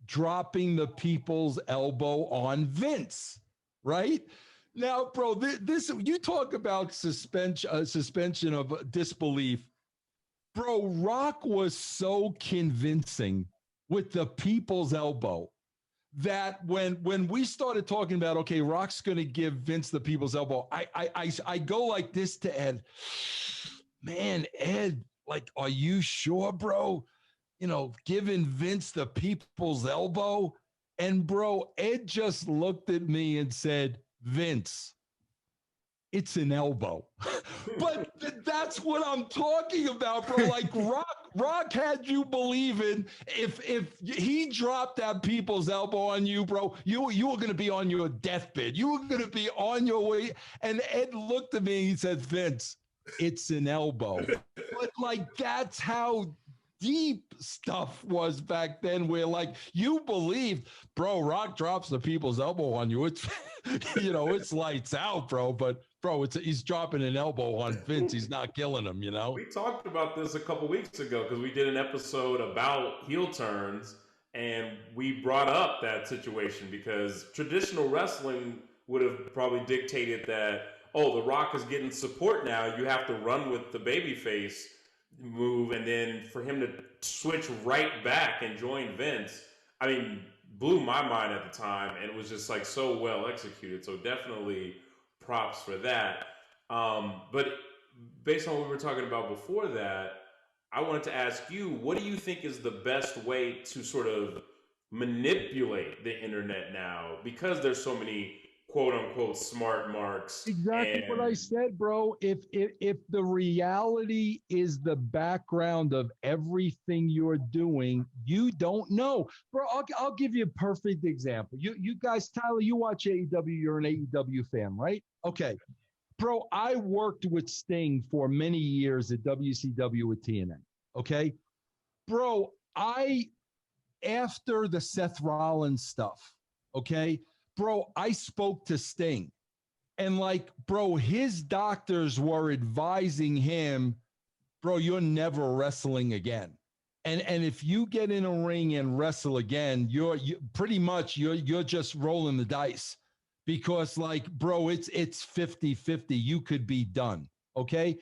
dropping the people's elbow on Vince, right? Now, bro, this you talk about suspension of disbelief. Bro, Rock was so convincing with the people's elbow that when we started talking about, okay, Rock's going to give Vince the people's elbow, I go like this to Ed. Man, Ed, like, are you sure, bro? You know, giving Vince the people's elbow? And bro, Ed just looked at me and said, Vince, it's an elbow. But that's what I'm talking about, bro. Like Rock had you believing if he dropped that people's elbow on you, bro, you were going to be on your deathbed. You were going to be on your way. And Ed looked at me and he said, Vince, it's an elbow. But like, that's how deep stuff was back then, where like you believed, bro, Rock drops the people's elbow on you. It's, you know, it's lights out, bro. But bro, he's dropping an elbow on Vince. He's not killing him, you know? We talked about this a couple weeks ago because we did an episode about heel turns and we brought up that situation because traditional wrestling would have probably dictated that, oh, The Rock is getting support now. You have to run with the babyface move, and then for him to switch right back and join Vince, I mean, blew my mind at the time, and it was just like so well executed. So definitely props for that. But based on what we were talking about before that, I wanted to ask you, what do you think is the best way to sort of manipulate the internet now? Because there's so many quote unquote smart marks. Exactly what I said, bro. If the reality is the background of everything you're doing, you don't know, bro. I'll give you a perfect example. You guys, Tyler, you watch AEW. You're an AEW fan, right? Okay, bro. I worked with Sting for many years at WCW with TNA. Okay, bro. After the Seth Rollins stuff, okay. Bro, I spoke to Sting and like, bro, his doctors were advising him, bro, you're never wrestling again. And if you get in a ring and wrestle again, you're pretty much just rolling the dice because like, bro, it's 50-50. You could be done. Okay.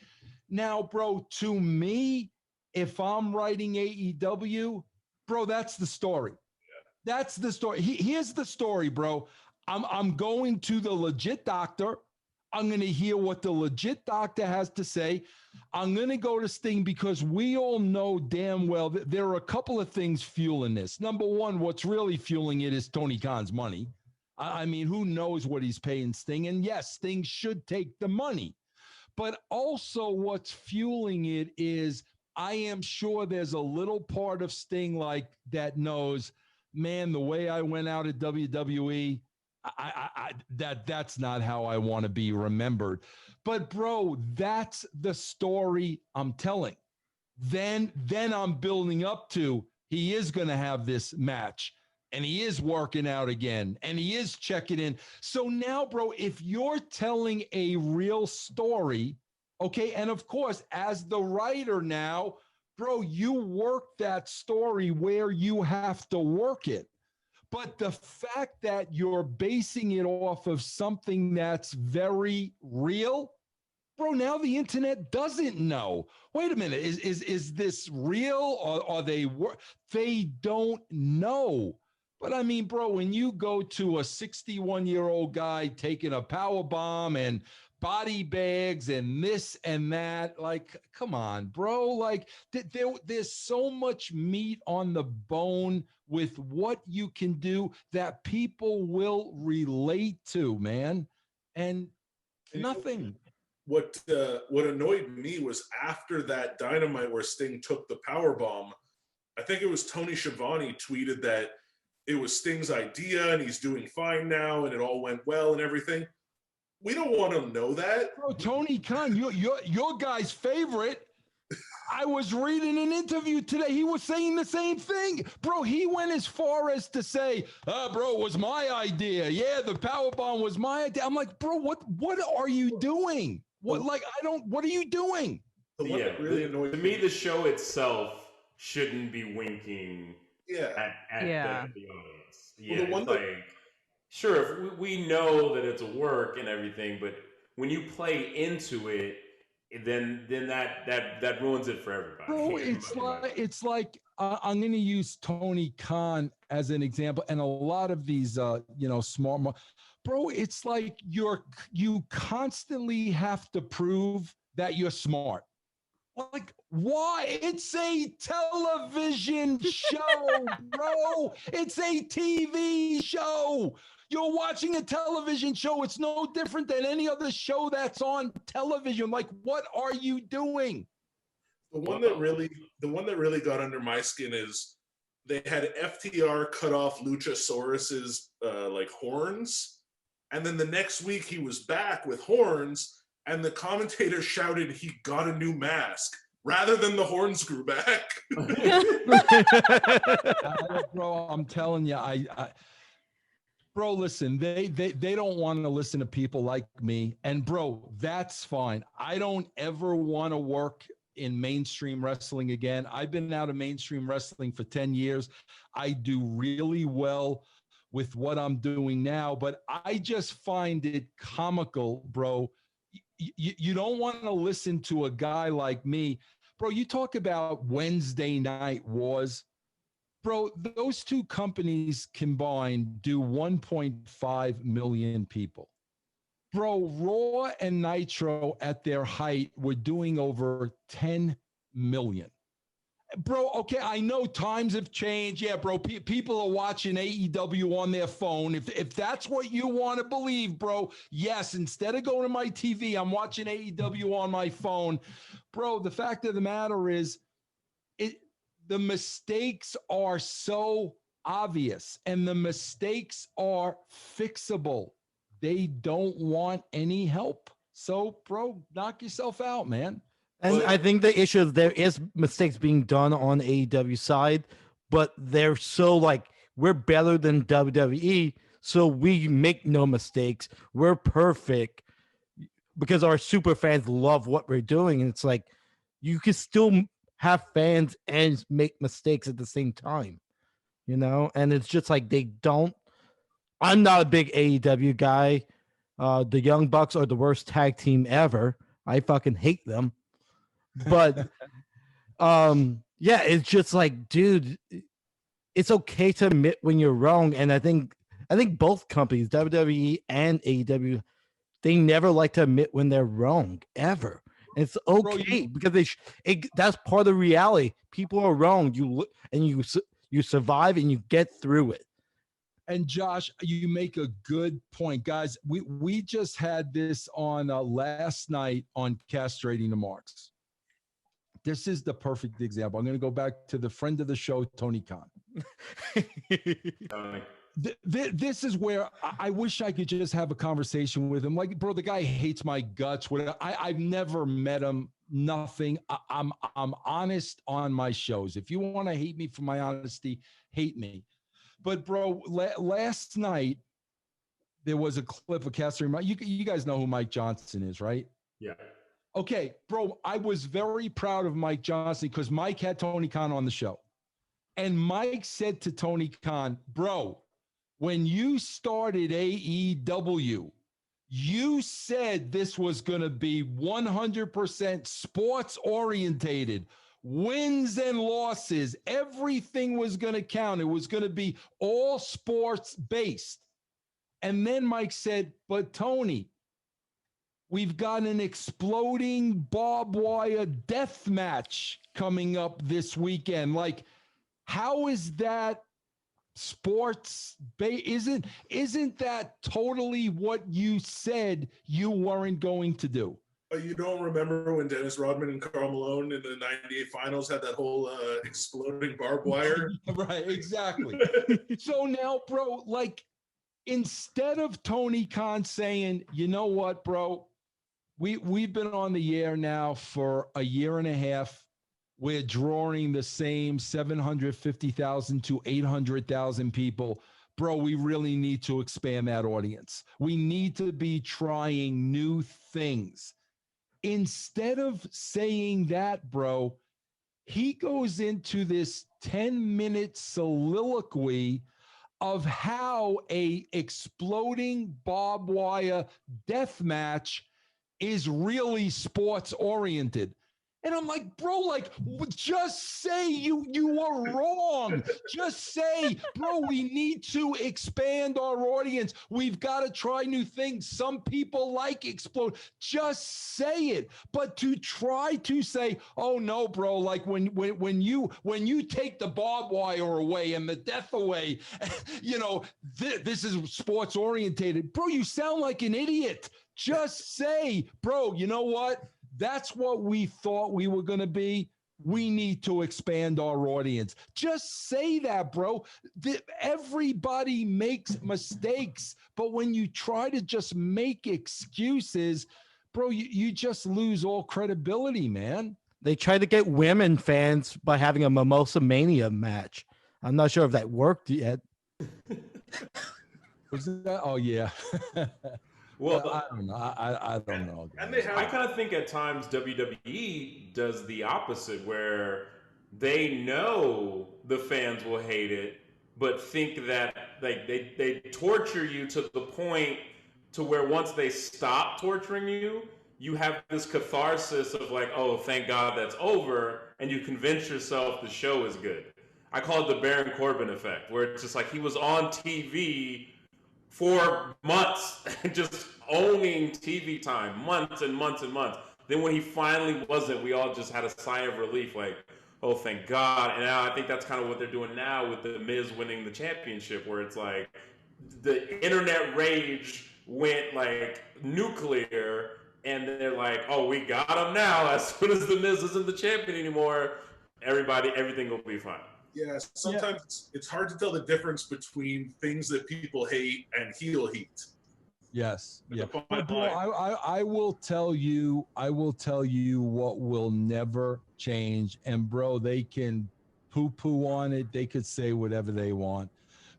Now, bro, to me, if I'm writing AEW, bro, that's the story. That's the story. Here's the story, bro. I'm going to the legit doctor. I'm going to hear what the legit doctor has to say. I'm going to go to Sting because we all know damn well that there are a couple of things fueling this. Number one, what's really fueling it is Tony Khan's money. I mean, who knows what he's paying Sting? And yes, Sting should take the money. But also what's fueling it is I am sure there's a little part of Sting like that knows, man, the way I went out at WWE, that's not how I want to be remembered. But bro, that's the story I'm telling. Then I'm building up to he is going to have this match and he is working out again and he is checking in. So now, bro, if you're telling a real story, okay, and of course, as the writer now, bro, you work that story where you have to work it. But the fact that you're basing it off of something that's very real, bro, now the internet doesn't know. Wait a minute, is this real or are they don't know. But I mean, bro, when you go to a 61-year-old guy taking a power bomb and body bags and this and that, like, come on, bro. Like there's so much meat on the bone with what you can do that people will relate to, man. And nothing. What annoyed me was after that Dynamite where Sting took the power bomb, I think it was Tony Schiavone tweeted that it was Sting's idea and he's doing fine now and it all went well and everything. We don't want to know that. Bro, Tony Khan, your guy's favorite. I was reading an interview today. He was saying the same thing. Bro, he went as far as to say, bro, it was my idea. Yeah, the power bomb was my idea. I'm like, bro, what are you doing? What are you doing? The one that really annoyed to me, the show itself shouldn't be winking at the audience. Yeah, well, it's sure, if we know that it's a work and everything, but when you play into it, then that ruins it for everybody. Bro, it's like I'm going to use Tony Khan as an example, and a lot of these smart. Bro, it's like you constantly have to prove that you're smart. Like, why? It's a television show, bro. It's a TV show. You're watching a television show. It's no different than any other show that's on television. Like, what are you doing? The one that really got under my skin is they had FTR cut off Luchasaurus's horns, and then the next week he was back with horns. And the commentator shouted, he got a new mask, rather than the horns grew back. Bro, I'm telling you, bro, listen, they don't want to listen to people like me. And bro, that's fine. I don't ever want to work in mainstream wrestling again. I've been out of mainstream wrestling for 10 years. I do really well with what I'm doing now, but I just find it comical, bro. You don't want to listen to a guy like me. Bro, you talk about Wednesday Night Wars. Bro, those two companies combined do 1.5 million people. Bro, Raw and Nitro at their height were doing over 10 million. Bro, okay, I know times have changed. Yeah, bro, people are watching AEW on their phone. If that's what you want to believe, bro, yes, instead of going to my TV, I'm watching AEW on my phone. Bro, the fact of the matter is, the mistakes are so obvious, and the mistakes are fixable. They don't want any help. So, bro, knock yourself out, man. And I think the issue is there is mistakes being done on AEW side, but they're so like, we're better than WWE, so we make no mistakes. We're perfect because our super fans love what we're doing. And it's like, you can still have fans and make mistakes at the same time, you know? And it's just like, I'm not a big AEW guy. The Young Bucks are the worst tag team ever. I fucking hate them. But it's just like, dude, it's okay to admit when you're wrong. And I think both companies, WWE and AEW, they never like to admit when they're wrong ever. And it's okay, because that's part of reality. People are wrong. You survive and you get through it. And Josh, you make a good point, guys. We just had this on last night on Castrating the Marks. This is the perfect example. I'm going to go back to the friend of the show, Tony Khan. This is where I wish I could just have a conversation with him. Like, bro, the guy hates my guts. I've never met him. Nothing. I'm honest on my shows. If you want to hate me for my honesty, hate me. But bro, last night there was a clip of Cassidy. You guys know who Mike Johnson is, right? Yeah. Okay, bro, I was very proud of Mike Johnson because Mike had Tony Khan on the show. And Mike said to Tony Khan, bro, when you started AEW, you said this was going to be 100% sports orientated, wins and losses. Everything was going to count. It was going to be all sports based. And then Mike said, but Tony, we've got an exploding barbed wire death match coming up this weekend. Like, how is that sports isn't that totally what you said you weren't going to do? You don't remember when Dennis Rodman and Karl Malone in the 98 finals had that whole exploding barbed wire? Right, exactly. So now, bro, like, instead of Tony Khan saying, you know what, bro, we've been on the air now for a year and a half. we're drawing the same 750,000 to 800,000 people. Bro, we really need to expand that audience. We need to be trying new things. Instead of saying that, bro, he goes into this 10-minute soliloquy of how a exploding barbed wire death match is really sports oriented. And I'm like, bro, like, just say you were wrong. Just say, bro, we need to expand our audience. We've got to try new things. Some people like explode. Just say it. But to try to say, oh no, bro, like when you take the barbed wire away and the death away, you know, this is sports orientated. Bro, you sound like an idiot. Just say, bro, you know what? That's what we thought we were going to be. We need to expand our audience. Just say that, bro. Everybody makes mistakes, but when you try to just make excuses, bro, you just lose all credibility, man. They tried to get women fans by having a Mimosa Mania match. I'm not sure if that worked yet. Was that? Oh, yeah. Well, I don't know. I don't know. And they have, I kind of think at times WWE does the opposite, where they know the fans will hate it, but think that like they torture you to the point to where once they stop torturing you, you have this catharsis of like, oh, thank God that's over, and you convince yourself the show is good. I call it the Baron Corbin effect, where it's just like he was on TV for months, just owning TV time, months and months and months. Then when he finally wasn't, we all just had a sigh of relief, like, oh, thank God. And now I think that's kind of what they're doing now with The Miz winning the championship, where it's like the internet rage went like nuclear, and they're like, oh, we got him now. As soon as The Miz isn't the champion anymore, everything will be fine. Yeah, sometimes it's hard to tell the difference between things that people hate and heel heat. Yes. Yeah. But bro, I will tell you what will never change. And bro, they can poo-poo on it. They could say whatever they want.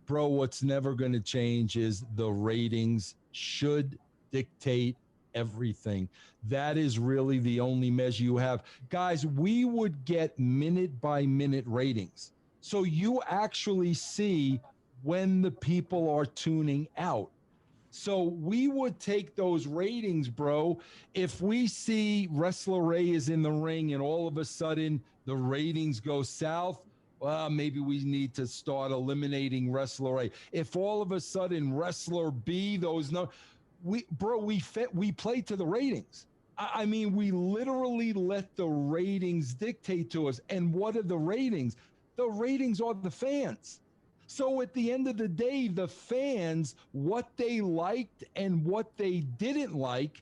Bro, what's never going to change is the ratings should dictate everything. That is really the only measure you have. Guys, we would get minute by minute ratings. So you actually see when the people are tuning out. So we would take those ratings, bro. If we see Wrestler Ray is in the ring and all of a sudden the ratings go south, well, maybe we need to start eliminating Wrestler Ray. If all of a sudden Wrestler B, we play to the ratings. I mean, we literally let the ratings dictate to us. And what are the ratings? The ratings are the fans. So at the end of the day, the fans, what they liked and what they didn't like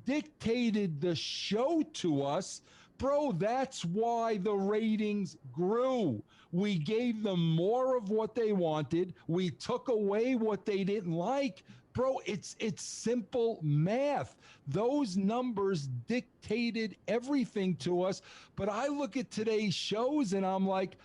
dictated the show to us. Bro, that's why the ratings grew. We gave them more of what they wanted. We took away what they didn't like. Bro, it's simple math. Those numbers dictated everything to us. But I look at today's shows and I'm like,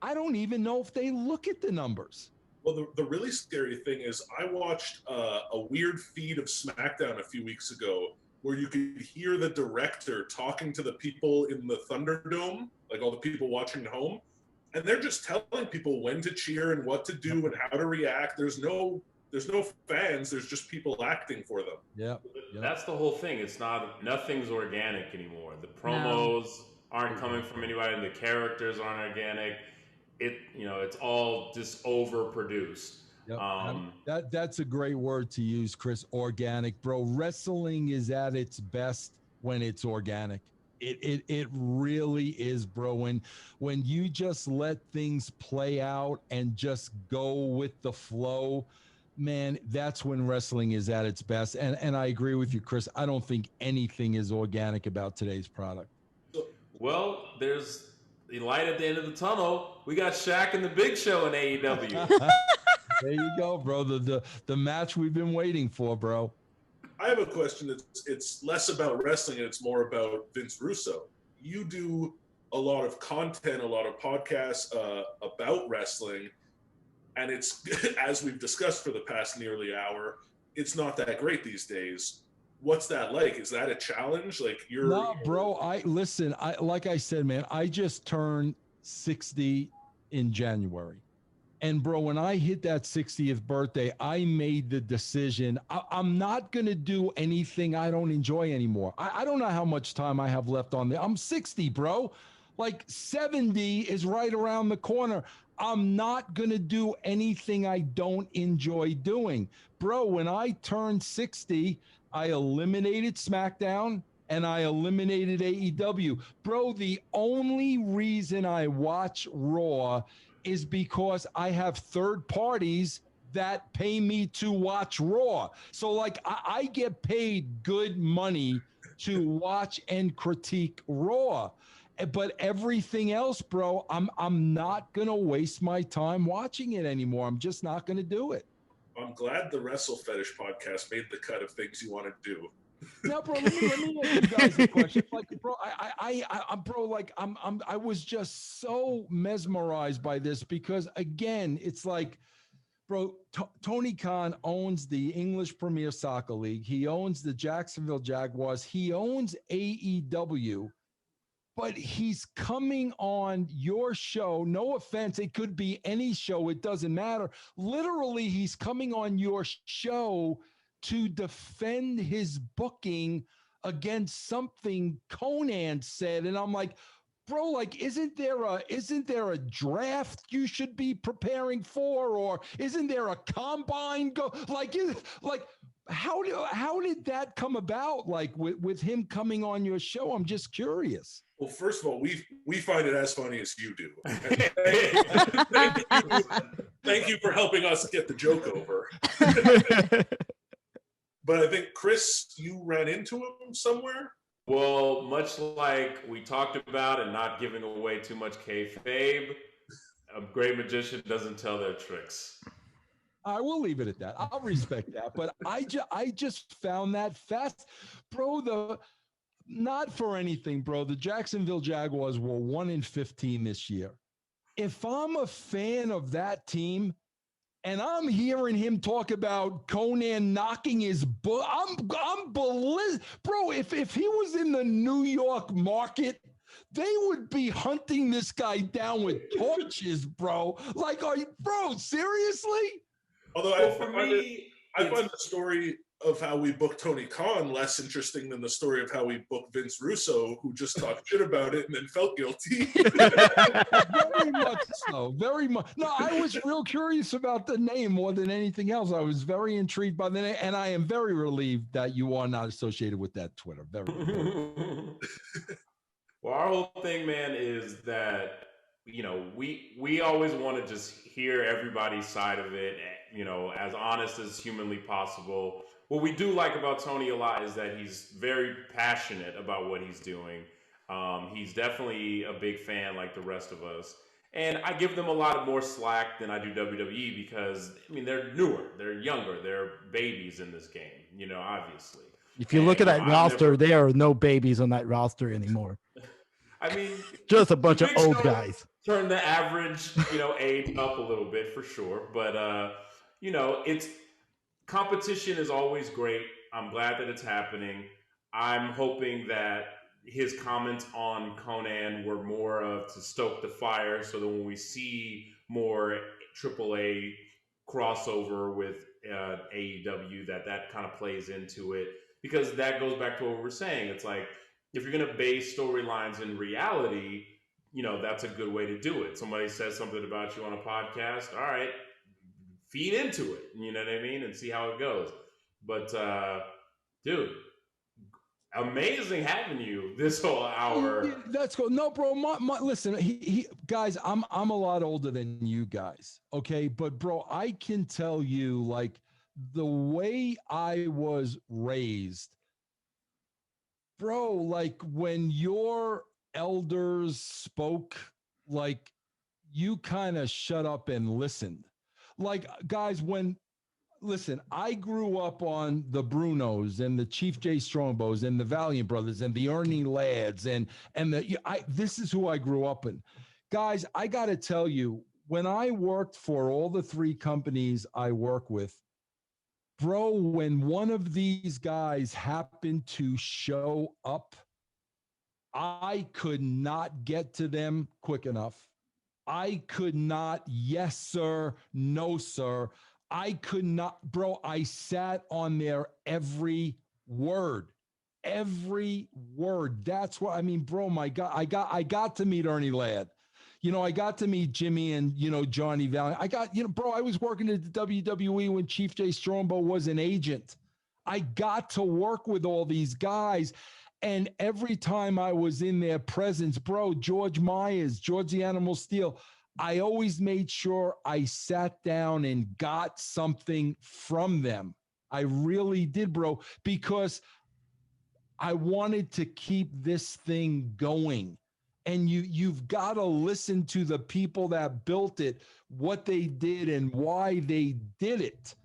I don't even know if they look at the numbers. Well, the really scary thing is I watched a weird feed of SmackDown a few weeks ago where you could hear the director talking to the people in the Thunderdome, like all the people watching at home, and they're just telling people when to cheer and what to do and how to react. There's no fans. There's just people acting for them. Yeah. That's the whole thing. Nothing's organic anymore. The promos aren't coming from anybody. The characters aren't organic. It's all just overproduced. Yep. That's a great word to use, Chris. Organic, bro. Wrestling is at its best when it's organic. It really is, bro. When you just let things play out and just go with the flow, man, that's when wrestling is at its best. And I agree with you, Chris. I don't think anything is organic about today's product. Well, there's the light at the end of the tunnel. We got Shaq and the Big Show in AEW. There you go, bro. The match we've been waiting for, bro. I have a question. It's less about wrestling and it's more about Vince Russo. You do a lot of content, a lot of podcasts about wrestling, and it's as we've discussed for the past nearly hour, it's not that great these days. What's that like? Is that a challenge? Like No, bro. Listen. Like I said, man. I just turned 60 in January. And bro, when I hit that 60th birthday, I made the decision. I'm not going to do anything I don't enjoy anymore. I don't know how much time I have left on there. I'm 60, bro. Like 70 is right around the corner. I'm not going to do anything I don't enjoy doing. Bro, when I turned 60, I eliminated SmackDown and I eliminated AEW. Bro, the only reason I watch Raw is because I have third parties that pay me to watch Raw. So like I get paid good money to watch and critique Raw. But everything else, bro, I'm not going to waste my time watching it anymore. I'm just not going to do it. I'm glad the Wrestle Fetish podcast made the cut of things you want to do. Now, bro, let me ask you guys a question. Like, bro, I was just so mesmerized by this because, again, it's like, bro, Tony Khan owns the English Premier Soccer League. He owns the Jacksonville Jaguars. He owns AEW. But he's coming on your show. No offense, it could be any show. It doesn't matter. Literally, he's coming on your show to defend his booking against something Conan said. And I'm like, bro, like, isn't there a draft you should be preparing for? Or isn't there a combine how did that come about? Like with him coming on your show? I'm just curious. Well, first of all, we find it as funny as you do. Thank you for helping us get the joke over. But I think, Chris, you ran into him somewhere? Well, much like we talked about and not giving away too much kayfabe, a great magician doesn't tell their tricks. I will leave it at that. I'll respect that. But I just found that fast. Bro, not for anything, bro. The Jacksonville Jaguars were 1-15 this year. If I'm a fan of that team and I'm hearing him talk about Conan knocking his book, I'm ballistic. Bro, if he was in the New York market, they would be hunting this guy down with torches, bro. Like, bro, seriously? Although I find the story of how we booked Tony Khan less interesting than the story of how we booked Vince Russo, who just talked shit about it and then felt guilty. Very much so. Very much. No, I was real curious about the name more than anything else. I was very intrigued by the name, and I am very relieved that you are not associated with that Twitter. Very. Well, our whole thing, man, is that, you know, we always want to just hear everybody's side of it, you know, as honest as humanly possible. What we do like about Tony a lot is that he's very passionate about what he's doing. He's definitely a big fan like the rest of us. And I give them a lot more slack than I do WWE because, I mean, they're newer, they're younger, they're babies in this game, you know, obviously. If you look at that roster, there are no babies on that roster anymore. I mean, just a bunch of old guys. Turn the average, you know, age up a little bit for sure. But, you know, competition is always great. I'm glad that it's happening. I'm hoping that his comments on Conan were more of to stoke the fire so that when we see more AAA crossover with AEW, that kind of plays into it. Because that goes back to what we were saying. It's like, if you're going to base storylines in reality, you know, that's a good way to do it. Somebody says something about you on a podcast. All right, feed into it. You know what I mean? And see how it goes. But, dude, amazing having you this whole hour. Yeah, that's cool. No, bro, listen, guys, I'm a lot older than you guys. Okay. But bro, I can tell you, like, the way I was raised, bro, like when your elders spoke, like you kind of shut up and listened. Like, guys, when listen, I grew up on the Brunos and the Chief J Strongbos and the Valiant Brothers and the Ernie Lads this is who I grew up in. Guys, I got to tell you, when I worked for all the three companies I work with, bro, when one of these guys happened to show up, I could not get to them quick enough. I could not, yes, sir, no, sir. I could not, bro. I sat on there every word. That's what I mean, bro. My God, I got to meet Ernie Ladd. I got to meet Jimmy and Johnny Valiant. I got, bro, I was working at the WWE when Chief J Strongbow was an agent. I got to work with all these guys. And every time I was in their presence, bro, George Myers, George the Animal Steel, I always made sure I sat down and got something from them. I really did, bro, because I wanted to keep this thing going. And you've got to listen to the people that built it, what they did and why they did it.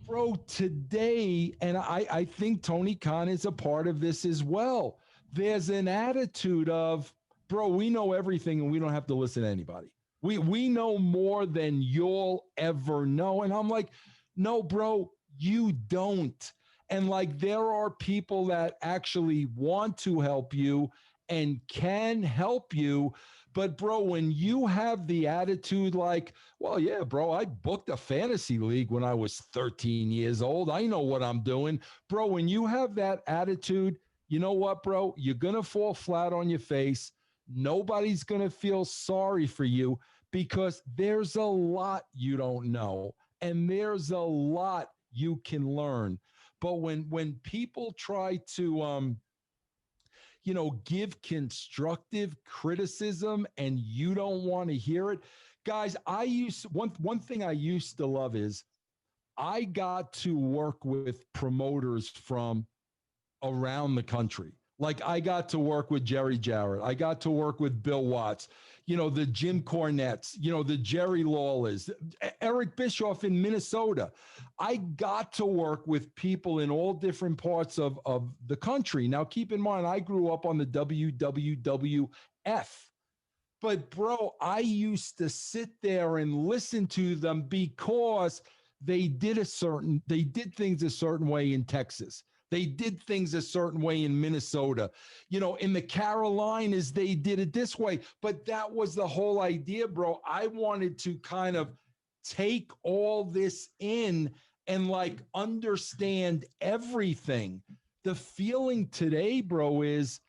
Bro, today, and I think Tony Khan is a part of this as well. There's an attitude of, bro, we know everything and we don't have to listen to anybody. We know more than you'll ever know. And I'm like, no, bro, you don't. And like, there are people that actually want to help you and can help you. But bro, when you have the attitude like, well, yeah, bro, I booked a fantasy league when I was 13 years old. I know what I'm doing. Bro, when you have that attitude, you know what, bro? You're going to fall flat on your face. Nobody's going to feel sorry for you because there's a lot you don't know and there's a lot you can learn. But when people try to, give constructive criticism and you don't want to hear it. Guys, one thing I used to love is I got to work with promoters from around the country. Like I got to work with Jerry Jarrett. I got to work with Bill Watts, the Jim Cornettes, the Jerry Lawlers, Eric Bischoff in Minnesota. I got to work with people in all different parts of the country. Now, keep in mind, I grew up on the WWWF. But, bro, I used to sit there and listen to them because they did things a certain way in Texas. They did things a certain way in Minnesota. In the Carolinas, they did it this way. But that was the whole idea, bro. I wanted to kind of take all this in and like understand everything. The feeling today, bro, is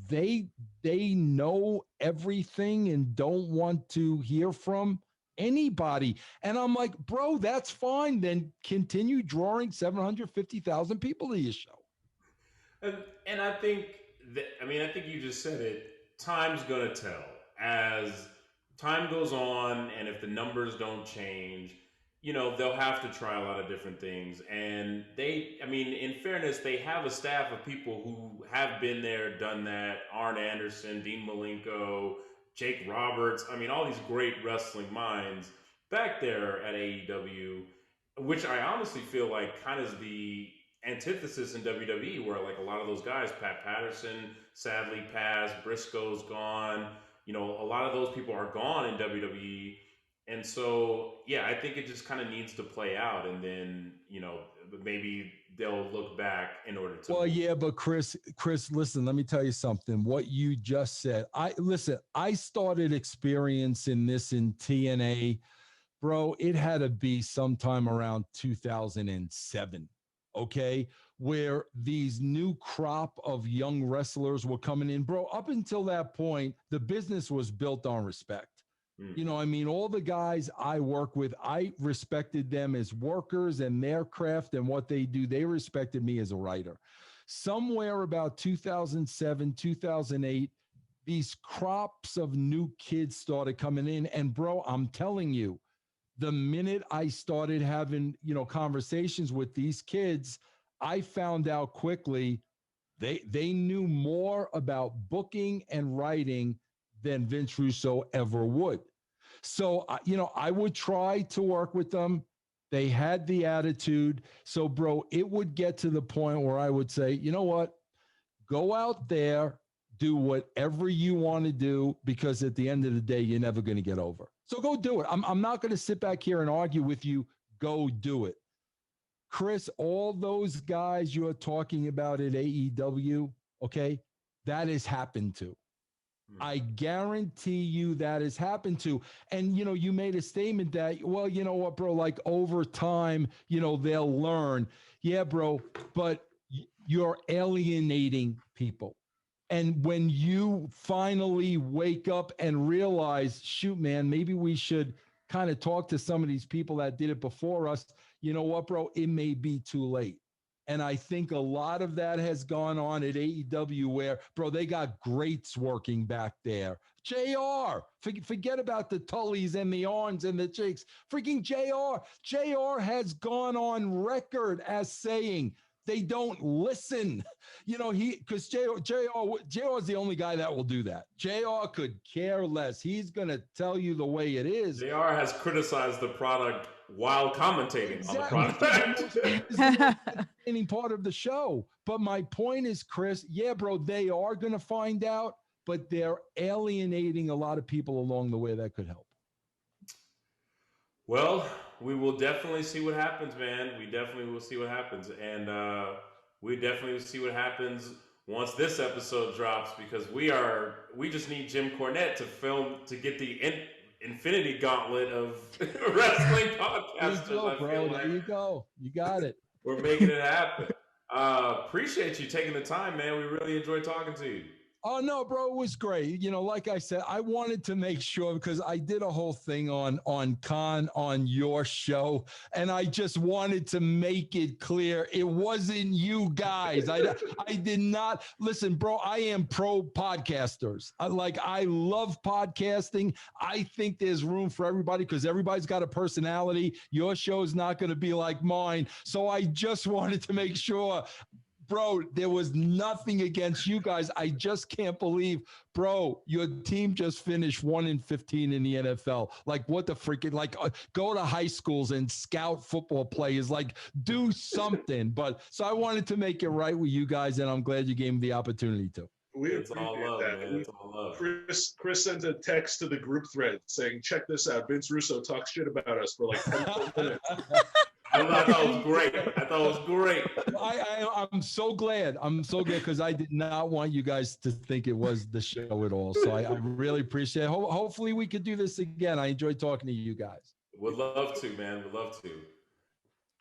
they know everything and don't want to hear from anybody. And I'm like, bro, that's fine. Then continue drawing 750,000 people to your show. And I think I think you just said it. Time's gonna tell. As time goes on, and if the numbers don't change, they'll have to try a lot of different things. And in fairness, they have a staff of people who have been there, done that. Arn Anderson, Dean Malenko, Jake Roberts. All these great wrestling minds back there at AEW, which I honestly feel like kind of is the antithesis in WWE, where like a lot of those guys, Pat Patterson sadly passed, Briscoe's gone. A lot of those people are gone in WWE. And so, yeah, I think it just kind of needs to play out. And then, maybe they'll look back in order to. Well, yeah, but Chris, listen, let me tell you something. What you just said, I started experiencing this in TNA, bro. It had to be sometime around 2007. Okay, where these new crop of young wrestlers were coming in, bro. Up until that point, the business was built on respect. All the guys I work with, I respected them as workers and their craft and what they do. They respected me as a writer. Somewhere about 2007, 2008, these crops of new kids started coming in. And bro, I'm telling you, the minute I started having, conversations with these kids, I found out quickly they knew more about booking and writing than Vince Russo ever would. So, I would try to work with them. They had the attitude. So, bro, it would get to the point where I would say, you know what? Go out there, do whatever you want to do, because at the end of the day, you're never going to get over. So go do it. I'm not going to sit back here and argue with you. Go do it. Chris, all those guys you're talking about at AEW, okay, that has happened to. I guarantee you that has happened to. And, you made a statement that, well, you know what, bro, like over time, they'll learn. Yeah, bro, but you're alienating people. And when you finally wake up and realize, shoot, man, maybe we should kind of talk to some of these people that did it before us, you know what, bro, it may be too late. And I think a lot of that has gone on at AEW where, bro, they got greats working back there. JR, forget about the Tullys and the Arns and the Jakes. Freaking JR. JR has gone on record as saying they don't listen. Because JR is the only guy that will do that. JR could care less. He's going to tell you the way it is. JR has criticized the product while commentating on the product. It's the most entertaining part of the show. But my point is, Chris, yeah, bro, they are going to find out, but they're alienating a lot of people along the way that could help. Well, we will definitely see what happens, man. We definitely will see what happens. And we definitely will see what happens once this episode drops, because we just need Jim Cornette to get the Infinity Gauntlet of wrestling podcasters. There you go. You got it. We're making it happen. Appreciate you taking the time, man. We really enjoyed talking to you. Oh, no, bro, it was great. Like I said, I wanted to make sure, because I did a whole thing on Khan on your show, and I just wanted to make it clear it wasn't you guys. I did not. Listen, bro, I am pro podcasters. I love podcasting. I think there's room for everybody because everybody's got a personality. Your show is not going to be like mine. So I just wanted to make sure. Bro, there was nothing against you guys. I just can't believe, bro, your team just finished 1-15 in the NFL. Like, what the freaking, go to high schools and scout football players, do something. But so I wanted to make it right with you guys, and I'm glad you gave me the opportunity to. It's all love, that. Man. It's all love. Chris sent a text to the group thread saying, check this out. Vince Russo talks shit about us for 10 minutes. I thought it was great. I'm so glad. I'm so glad because I did not want you guys to think it was the show at all. So I really appreciate it. Hopefully we could do this again. I enjoyed talking to you guys. Would love to, man. Would love to.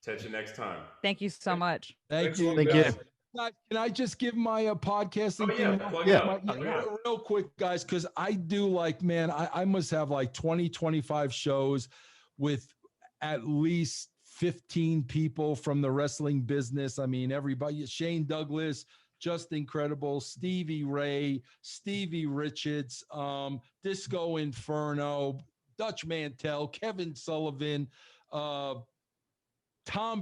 Catch you next time. Thank you so much. Thank you. Can I just give my podcasting thing? Real quick, guys, because I do I must have 20, 25 shows with at least 15 people from the wrestling business. I mean, everybody, Shane Douglas, just incredible. Stevie Ray, Stevie Richards, Disco Inferno, Dutch Mantel, Kevin Sullivan, Tom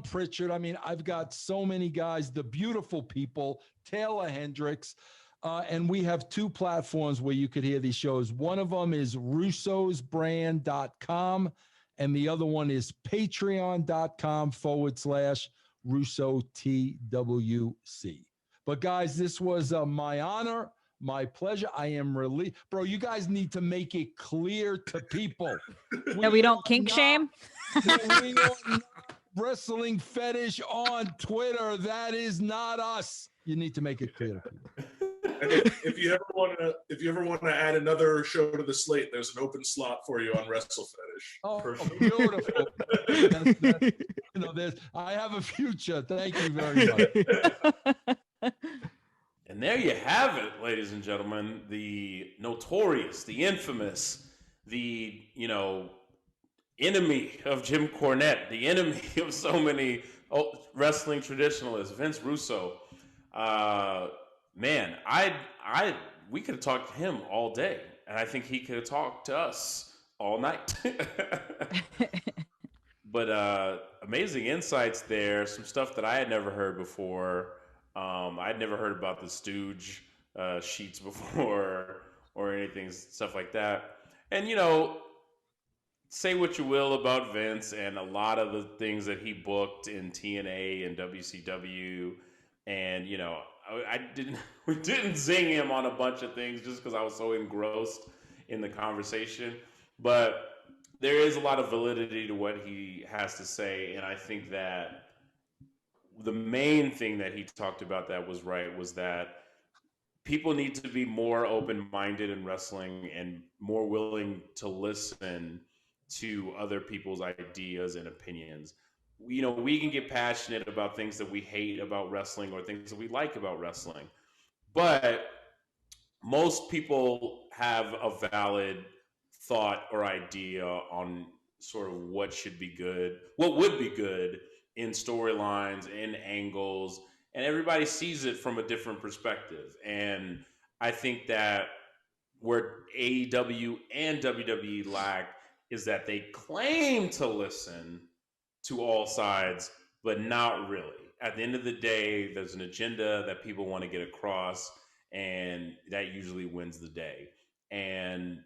Pritchard. I mean, I've got so many guys, the beautiful people, Taylor Hendricks. And we have two platforms where you could hear these shows. One of them is russosbrand.com. And the other one is patreon.com/Russo TWC. But guys, this was my honor, my pleasure. I am relieved. Bro, you guys need to make it clear to people. We don't kink shame? We are not wrestling fetish on Twitter. That is not us. You need to make it clear to people. And if you ever want to add another show to the slate, there's an open slot for you on Wrestle Fetish. Oh, beautiful! I have a future. Thank you very much. And there you have it, ladies and gentlemen. The notorious, the infamous, the enemy of Jim Cornette, the enemy of so many wrestling traditionalists, Vince Russo. Man, we could have talked to him all day, and I think he could have talked to us all night. But amazing insights there. Some stuff that I had never heard before. I'd never heard about the Stooge sheets before or anything, stuff like that. And say what you will about Vince and a lot of the things that he booked in TNA and WCW, and I didn't we didn't zing him on a bunch of things just because I was so engrossed in the conversation, but there is a lot of validity to what he has to say, and I think that the main thing that he talked about that was right was that people need to be more open-minded in wrestling and more willing to listen to other people's ideas and opinions. We can get passionate about things that we hate about wrestling or things that we like about wrestling, but most people have a valid thought or idea on sort of what should be good, what would be good in storylines, in angles, and everybody sees it from a different perspective. And I think that where AEW and WWE lack is that they claim to listen to all sides, but not really. At the end of the day, there's an agenda that people want to get across, and that usually wins the day. And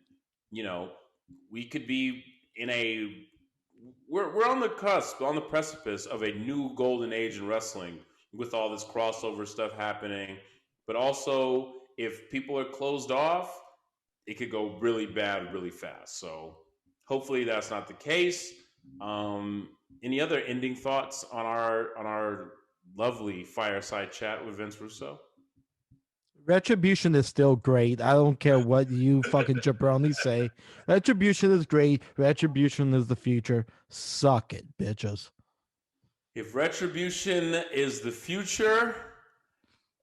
we could be in we're on the cusp, on the precipice of a new golden age in wrestling with all this crossover stuff happening. But also, if people are closed off, it could go really bad really fast. So hopefully that's not the case. Any other ending thoughts on our lovely fireside chat with Vince Russo? Retribution is still great. I don't care what you fucking jabronis say. Retribution is great. Retribution is the future. Suck it, bitches. If Retribution is the future,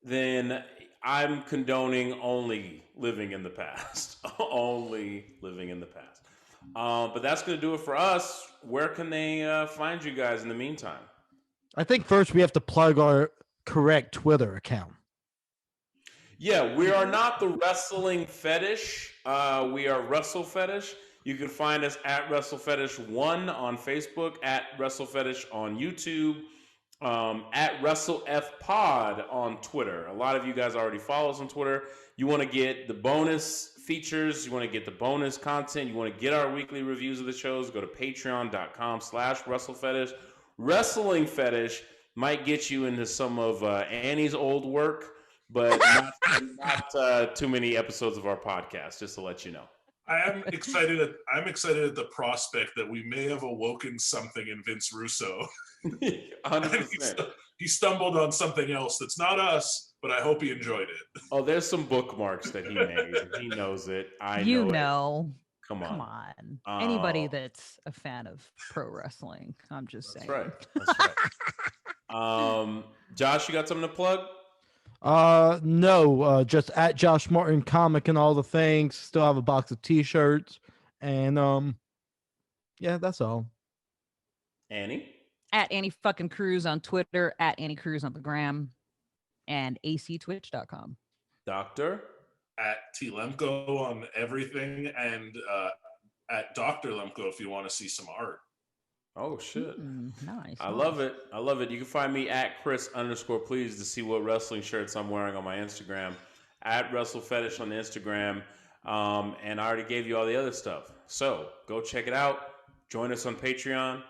then I'm condoning only living in the past. Only living in the past. But that's going to do it for us. Where can they find you guys in the meantime? I think first we have to plug our correct Twitter account. Yeah, we are not the Wrestling Fetish. We are Wrestle Fetish. You can find us at Wrestle Fetish 1 on Facebook, at Wrestle Fetish on YouTube, at Wrestle F Pod on Twitter. A lot of you guys already follow us on Twitter. You want to get the bonus features, you want to get the bonus content, you want to get our weekly reviews of the shows, go to patreon.com/WrestleFetish. Wrestling Fetish might get you into some of Annie's old work, but not too many episodes of our podcast, just to let you know. I'm excited at the prospect that we may have awoken something in Vince Russo. 100%. He stumbled on something else that's not us, but I hope he enjoyed it. Oh, there's some bookmarks that he made. He knows it. I know it. Come on. Anybody that's a fan of pro wrestling, I'm just saying. That's right. Josh, you got something to plug? No, just at Josh Martin Comic and all the things. Still have a box of t-shirts, and yeah, that's all. Annie? At Annie fucking Cruz on Twitter, at Annie Cruz on the gram, and actwitch.com. Doctor? At T Lemko on everything, and at Dr. Lemko if you want to see some art. Oh, shit. Nice. I love it. You can find me at Chris_please to see what wrestling shirts I'm wearing on my Instagram. At WrestleFetish on the Instagram. And I already gave you all the other stuff. So go check it out. Join us on Patreon.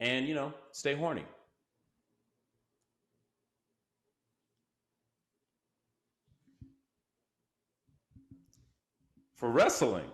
And, stay horny. For wrestling.